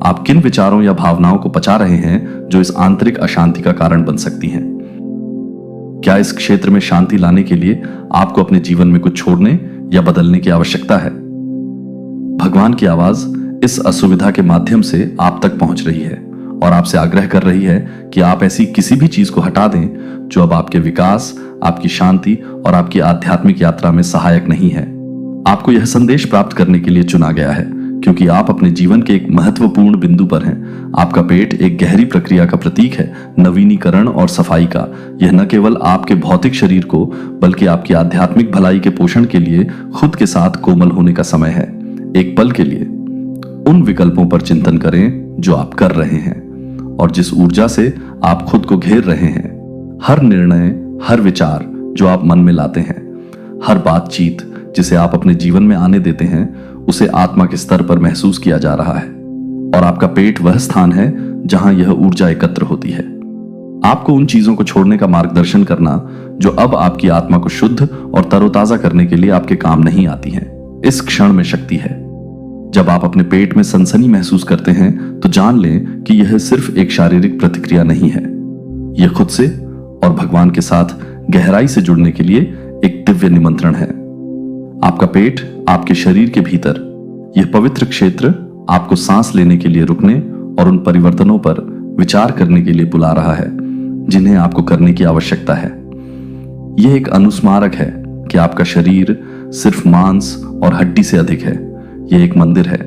आप किन विचारों या भावनाओं को पचा रहे हैं जो इस आंतरिक अशांति का कारण बन सकती हैं। क्या इस क्षेत्र में शांति लाने के लिए आपको अपने जीवन में कुछ छोड़ने या बदलने की आवश्यकता है? भगवान की आवाज इस असुविधा के माध्यम से आप तक पहुंच रही है और आपसे आग्रह कर रही है कि आप ऐसी किसी भी चीज को हटा दें जो अब आपके विकास, आपकी शांति और आपकी आध्यात्मिक यात्रा में सहायक नहीं है। आपको यह संदेश प्राप्त करने के लिए चुना गया है क्योंकि आप अपने जीवन के एक महत्वपूर्ण बिंदु पर हैं। आपका पेट एक गहरी प्रक्रिया का प्रतीक है, नवीनीकरण और सफाई का। यह न केवल आपके भौतिक शरीर को बल्कि आपकी आध्यात्मिक भलाई के पोषण के लिए खुद के साथ कोमल होने का समय है। एक पल के लिए उन विकल्पों पर चिंतन करें जो आप कर रहे हैं और जिस ऊर्जा से आप खुद को घेर रहे हैं। हर निर्णय, हर विचार जो आप मन में लाते हैं, हर बातचीत जिसे आप अपने जीवन में आने देते हैं, उसे आत्मा के स्तर पर महसूस किया जा रहा है। और आपका पेट वह स्थान है जहां यह ऊर्जा एकत्र होती है। आपको उन चीजों को छोड़ने का मार्गदर्शन करना जो अब आपकी आत्मा को शुद्ध और तरोताजा करने के लिए आपके काम नहीं आती हैं। इस क्षण में शक्ति है। जब आप अपने पेट में सनसनी महसूस करते हैं तो जान लें कि यह सिर्फ एक शारीरिक प्रतिक्रिया नहीं है। यह खुद से और भगवान के साथ गहराई से जुड़ने के लिए एक दिव्य निमंत्रण है। आपका पेट आपके शरीर के भीतर, यह पवित्र क्षेत्र आपको सांस लेने के लिए रुकने और उन परिवर्तनों पर विचार करने के लिए बुला रहा है जिन्हें आपको करने की आवश्यकता है। यह एक अनुस्मारक है कि आपका शरीर सिर्फ मांस और हड्डी से अधिक है। यह एक मंदिर है,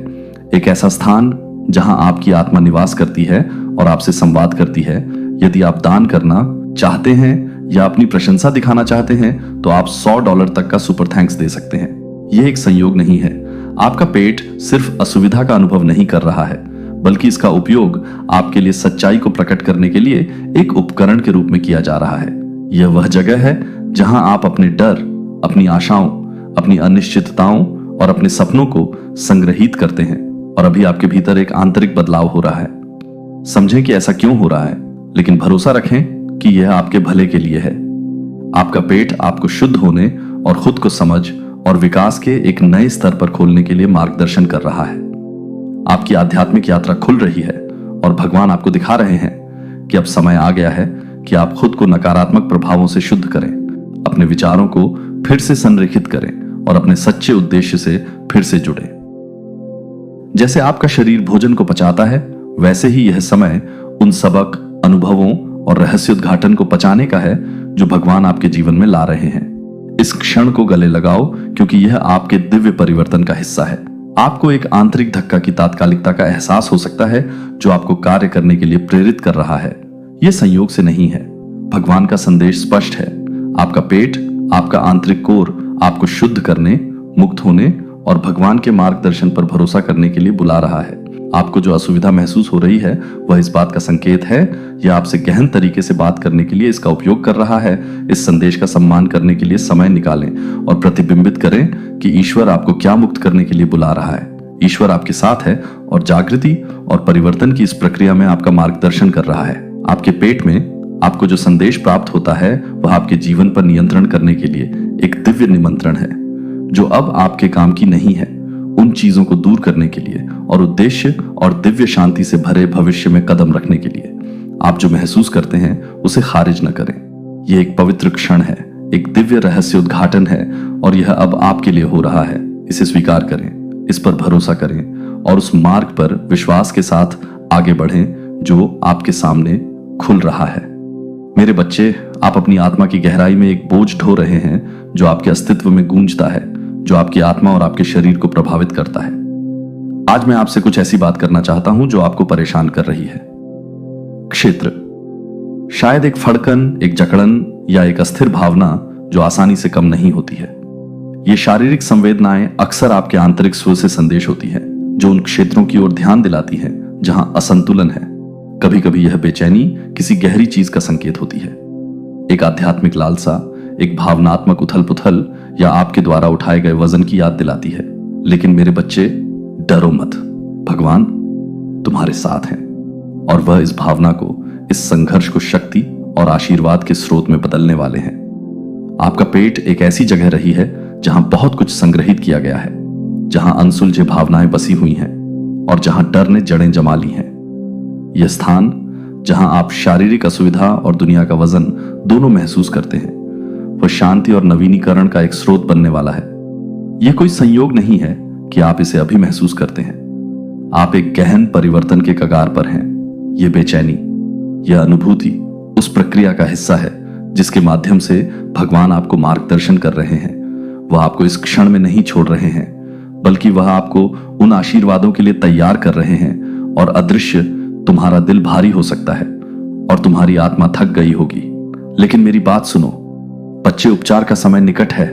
एक ऐसा स्थान जहां आपकी आत्मा निवास करती है और आपसे संवाद करती है। यदि आप दान करना चाहते हैं या अपनी प्रशंसा दिखाना चाहते हैं तो आप $100 तक का सुपर थैंक्स दे सकते हैं। यह एक संयोग नहीं है। आपका पेट सिर्फ असुविधा का अनुभव नहीं कर रहा है, बल्कि इसका उपयोग आपके लिए सच्चाई को प्रकट करने के लिए एक उपकरण के रूप में किया जा रहा है। यह वह जगह है जहां आप अपने डर, अपनी आशाओं, अपनी अनिश्चितताओं और अपने सपनों को संग्रहित करते हैं। और अभी आपके भीतर एक आंतरिक बदलाव हो रहा है। समझें कि ऐसा क्यों हो रहा है, लेकिन भरोसा रखें कि यह आपके भले के लिए है। आपका पेट आपको शुद्ध होने और खुद को समझ और विकास के एक नए स्तर पर खोलने के लिए मार्गदर्शन कर रहा है। आपकी आध्यात्मिक यात्रा खुल रही है और भगवान आपको दिखा रहे हैं कि अब समय आ गया है कि आप खुद को नकारात्मक प्रभावों से शुद्ध करें, अपने विचारों को फिर से संरेखित करें और अपने सच्चे उद्देश्य से फिर से जुड़ें। जैसे आपका शरीर भोजन को पचाता है, वैसे ही यह समय उन सबक, अनुभवों और रहस्य उद्घाटन को पचाने का है जो भगवान आपके जीवन में ला रहे हैं। इस क्षण को गले लगाओ, क्योंकि यह आपके दिव्य परिवर्तन का हिस्सा है। आपको एक आंतरिक धक्का की तात्कालिकता का एहसास हो सकता है जो आपको कार्य करने के लिए प्रेरित कर रहा है। यह संयोग से नहीं है। भगवान का संदेश स्पष्ट है। आपका पेट, आपका आंतरिक कोर आपको शुद्ध करने, मुक्त होने और भगवान के मार्गदर्शन पर भरोसा करने के लिए बुला रहा है। आपको जो असुविधा महसूस हो रही है वह इस बात का संकेत है। यह आपसे गहन तरीके से बात करने के लिए इसका उपयोग कर रहा है। इस संदेश का सम्मान करने के लिए समय निकालें और प्रतिबिंबित करें कि ईश्वर आपको क्या मुक्त करने के लिए बुला रहा है। ईश्वर आपके साथ है और जागृति और परिवर्तन की इस प्रक्रिया में आपका मार्गदर्शन कर रहा है। आपके पेट में आपको जो संदेश प्राप्त होता है वह आपके जीवन पर नियंत्रण करने के लिए एक दिव्य निमंत्रण है जो अब आपके काम की नहीं है, उन चीजों को दूर करने के लिए और उद्देश्य और दिव्य शांति से भरे भविष्य में कदम रखने के लिए। आप जो महसूस करते हैं उसे खारिज न करें। यह एक पवित्र क्षण है, एक दिव्य रहस्य उद्घाटन है और यह अब आपके लिए हो रहा है। इसे स्वीकार करें, इस पर भरोसा करें और उस मार्ग पर विश्वास के साथ आगे बढ़ें जो आपके सामने खुल रहा है। मेरे बच्चे, आप अपनी आत्मा की गहराई में एक बोझ ढो रहे हैं जो आपके अस्तित्व में गूंजता है, जो आपकी आत्मा और आपके शरीर को प्रभावित करता है। आज मैं आपसे कुछ ऐसी बात करना चाहता हूं जो आपको परेशान कर रही है। क्षेत्र, शायद एक फड़कन, एक जकड़न या एक अस्थिर भावना जो आसानी से कम नहीं होती है। ये शारीरिक संवेदनाएं अक्सर आपके आंतरिक स्व से संदेश होती है जो उन क्षेत्रों की ओर ध्यान दिलाती है जहां असंतुलन है। कभी कभी यह बेचैनी किसी गहरी चीज का संकेत होती है, एक आध्यात्मिक लालसा, एक भावनात्मक उथल पुथल या आपके द्वारा उठाए गए वजन की याद दिलाती है। लेकिन मेरे बच्चे, डरो मत, भगवान तुम्हारे साथ हैं और वह इस भावना को, इस संघर्ष को शक्ति और आशीर्वाद के स्रोत में बदलने वाले हैं। आपका पेट एक ऐसी जगह रही है जहां बहुत कुछ संग्रहित किया गया है, जहां अनसुलझे भावनाएं बसी हुई हैं और जहां डर ने जड़ें जमा ली हैं। यह स्थान जहां आप शारीरिक असुविधा और दुनिया का वजन दोनों महसूस करते हैं, वह शांति और नवीनीकरण का एक स्रोत बनने वाला है। यह कोई संयोग नहीं है कि आप इसे अभी महसूस करते हैं। आप एक गहन परिवर्तन के कगार पर हैं। यह बेचैनी, यह अनुभूति उस प्रक्रिया का हिस्सा है जिसके माध्यम से भगवान आपको मार्गदर्शन कर रहे हैं। वह आपको इस क्षण में नहीं छोड़ रहे हैं, बल्कि वह आपको उन आशीर्वादों के लिए तैयार कर रहे हैं। और अदृश्य तुम्हारा दिल भारी हो सकता है और तुम्हारी आत्मा थक गई होगी, लेकिन मेरी बात सुनो बच्चे, उपचार का समय निकट है।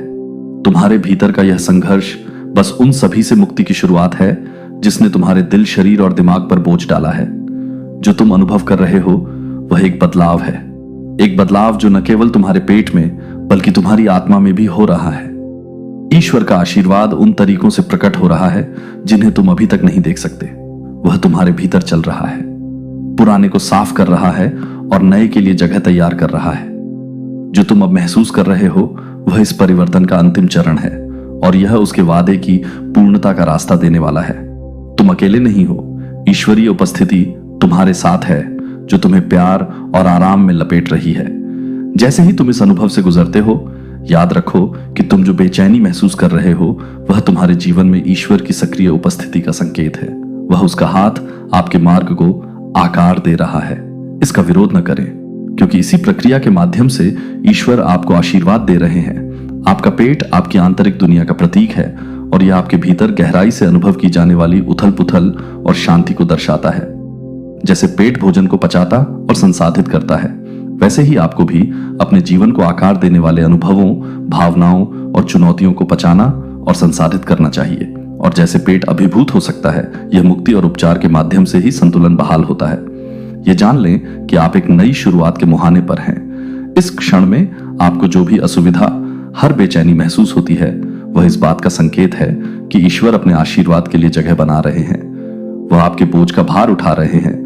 तुम्हारे भीतर का यह संघर्ष बस उन सभी से मुक्ति की शुरुआत है जिसने तुम्हारे दिल, शरीर और दिमाग पर बोझ डाला है। जो तुम अनुभव कर रहे हो वह एक बदलाव है, एक बदलाव जो न केवल तुम्हारे पेट में बल्कि तुम्हारी आत्मा में भी हो रहा है। ईश्वर का आशीर्वाद उन तरीकों से प्रकट हो रहा है जिन्हें तुम अभी तक नहीं देख सकते। वह तुम्हारे भीतर चल रहा है, पुराने को साफ कर रहा है और नए के लिए जगह तैयार कर रहा है। जो तुम अब महसूस कर रहे हो वह इस परिवर्तन का अंतिम चरण है और यह उसके वादे की पूर्णता का रास्ता देने वाला है। तुम अकेले नहीं हो। ईश्वरीय उपस्थिति तुम्हारे साथ है जो तुम्हें प्यार और आराम में लपेट रही है। जैसे ही तुम इस अनुभव से गुजरते हो, याद रखो कि तुम जो बेचैनी महसूस कर रहे हो वह तुम्हारे जीवन में ईश्वर की सक्रिय उपस्थिति का संकेत है। वह उसका हाथ आपके मार्ग को आकार दे रहा है। इसका विरोध न करें, क्योंकि इसी प्रक्रिया के माध्यम से ईश्वर आपको आशीर्वाद दे रहे हैं। आपका पेट आपकी आंतरिक दुनिया का प्रतीक है और यह आपके भीतर गहराई से अनुभव की जाने वाली उथल पुथल और शांति को दर्शाता है। जैसे पेट भोजन को पचाता और संसाधित करता है, वैसे ही आपको भी अपने जीवन को आकार देने वाले अनुभवों, भावनाओं और चुनौतियों को पचाना और संसाधित करना चाहिए। और जैसे पेट अभिभूत हो सकता है, यह मुक्ति और उपचार के माध्यम से ही संतुलन बहाल होता है। यह जान लें कि आप एक नई शुरुआत के मुहाने पर हैं। इस क्षण में आपको जो भी असुविधा, हर बेचैनी महसूस होती है, वह इस बात का संकेत है कि ईश्वर अपने आशीर्वाद के लिए जगह बना रहे हैं। वह आपके बोझ का भार उठा रहे हैं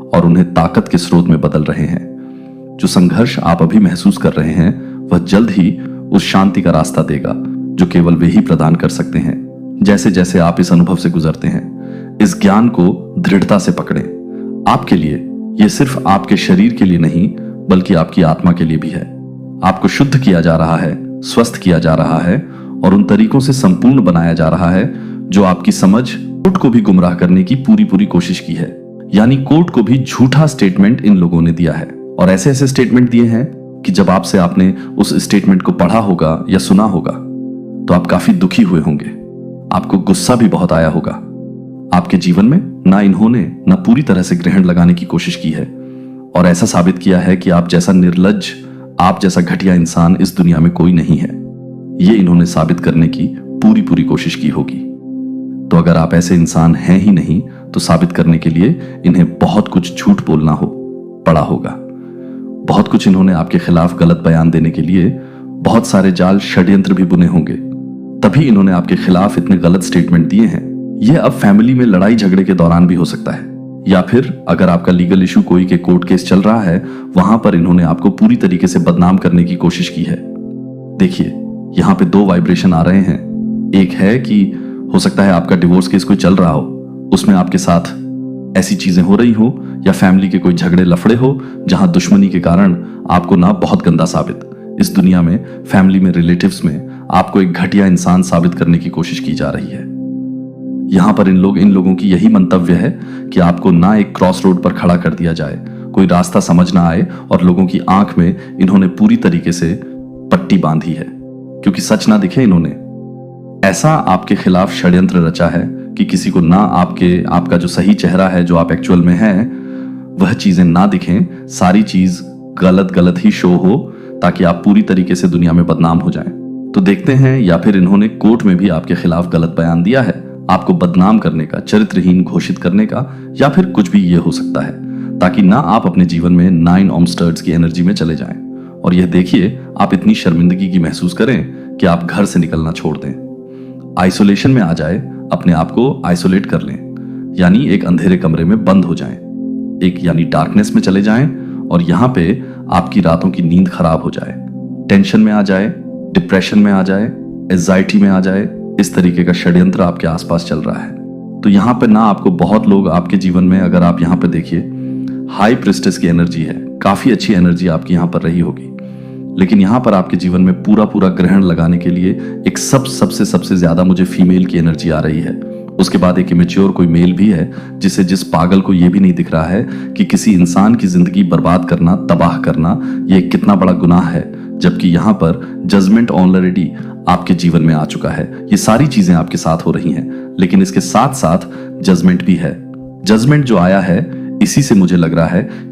और उन्हें ताकत के स्रोत में बदल रहे हैं। जो संघर्ष आप अभी महसूस कर रहे हैं वह जल्द ही उस शांति का रास्ता देगा जो केवल वे ही प्रदान कर सकते हैं। जैसे जैसे आप इस अनुभव से गुजरते हैं, इस ज्ञान को दृढ़ता से पकड़ें। आपके लिए, यह सिर्फ आपके शरीर के लिए नहीं बल्कि आपकी आत्मा के लिए भी है। आपको शुद्ध किया जा रहा है, स्वस्थ किया जा रहा है और उन तरीकों से संपूर्ण बनाया जा रहा है जो आपकी समझ कोर्ट को भी गुमराह करने की पूरी पूरी कोशिश की है। यानी कोर्ट को भी झूठा स्टेटमेंट इन लोगों ने दिया है और ऐसे ऐसे स्टेटमेंट दिए हैं कि जब आपसे आपने उस स्टेटमेंट को पढ़ा होगा या सुना होगा तो आप काफी दुखी हुए होंगे, आपको गुस्सा भी बहुत आया होगा। आपके जीवन में ना इन्होंने ना पूरी तरह से ग्रहण लगाने की कोशिश की है और ऐसा साबित किया है कि आप जैसा निर्लज्ज, आप जैसा घटिया इंसान इस दुनिया में कोई नहीं है। ये इन्होंने साबित करने की पूरी पूरी कोशिश की होगी। तो अगर आप ऐसे इंसान हैं ही नहीं तो साबित करने के लिए इन्हें बहुत कुछ झूठ बोलना पड़ा होगा। बहुत कुछ इन्होंने आपके खिलाफ गलत बयान देने के लिए बहुत सारे जाल षड्यंत्र भी बुने होंगे, तभी इन्होंने आपके खिलाफ इतने गलत स्टेटमेंट दिए हैं। यह अब फैमिली में लड़ाई झगड़े के दौरान भी हो सकता है या फिर अगर आपका लीगल इशू कोई के कोर्ट केस चल रहा है वहां पर इन्होंने आपको पूरी तरीके से बदनाम करने की कोशिश की है। देखिए, यहां पे दो वाइब्रेशन आ रहे हैं। एक है कि हो सकता है आपका डिवोर्स केस कोई चल रहा हो, उसमें आपके साथ ऐसी चीजें हो रही हो या फैमिली के कोई झगड़े लफड़े हो जहां दुश्मनी के कारण आपको ना बहुत गंदा साबित, इस दुनिया में फैमिली में, रिलेटिव्स में आपको एक घटिया इंसान साबित करने की कोशिश की जा रही है। यहां पर इन लोगों की यही मंतव्य है कि आपको ना एक क्रॉस रोड पर खड़ा कर दिया जाए, कोई रास्ता समझ ना आए और लोगों की आंख में इन्होंने पूरी तरीके से पट्टी बांधी है क्योंकि सच ना दिखे। इन्होंने ऐसा आपके खिलाफ षड्यंत्र रचा है कि किसी को ना आपका जो सही चेहरा है, जो आप एक्चुअल में हैं, वह चीजें ना दिखें, सारी चीज गलत ही शो हो ताकि आप पूरी तरीके से दुनिया में बदनाम हो जाएं। तो देखते हैं, या फिर इन्होंने कोर्ट में भी आपके खिलाफ गलत बयान दिया है, आपको बदनाम करने का, चरित्रहीन घोषित करने का, या फिर कुछ भी ये हो सकता है ताकि ना आप अपने जीवन में 9 ऑम्स्टर्ड्स की एनर्जी में चले जाएं और यह देखिए आप इतनी शर्मिंदगी की महसूस करें कि आप घर से निकलना छोड़ दें, आइसोलेशन में आ जाए, अपने आप को आइसोलेट कर लें, यानी एक अंधेरे कमरे में बंद हो जाएं, एक यानी डार्कनेस में चले जाएं और यहां पे आपकी रातों की नींद खराब हो जाए, टेंशन में आ जाए, डिप्रेशन में आ जाए, एंजाइटी में आ जाए। इस तरीके का षड्यंत्र आपके आसपास चल रहा है। तो यहां पे ना आपको बहुत लोग आपके जीवन में, अगर आप यहां पे देखिए, हाई प्रिस्टेस की एनर्जी है, काफी अच्छी एनर्जी आपकी यहां पर रही होगी, लेकिन यहां पर आपके जीवन में पूरा ग्रहण लगाने के लिए एक सबसे ज्यादा मुझे फीमेल की एनर्जी आ रही है। उसके बाद एक इमेच्योर कोई मेल भी है जिस पागल को यह भी नहीं दिख रहा है कि किसी इंसान की जिंदगी बर्बाद करना, तबाह करना, यह कितना बड़ा गुनाह है, जबकि यहां पर जजमेंट ऑलरेडी आपके जीवन में आ चुका है। ये सारी चीजें आपके साथ हो रही हैं, लेकिन इसके साथ साथ जजमेंट भी है। जजमेंट जो आया है, इसी से मुझे लग रहा है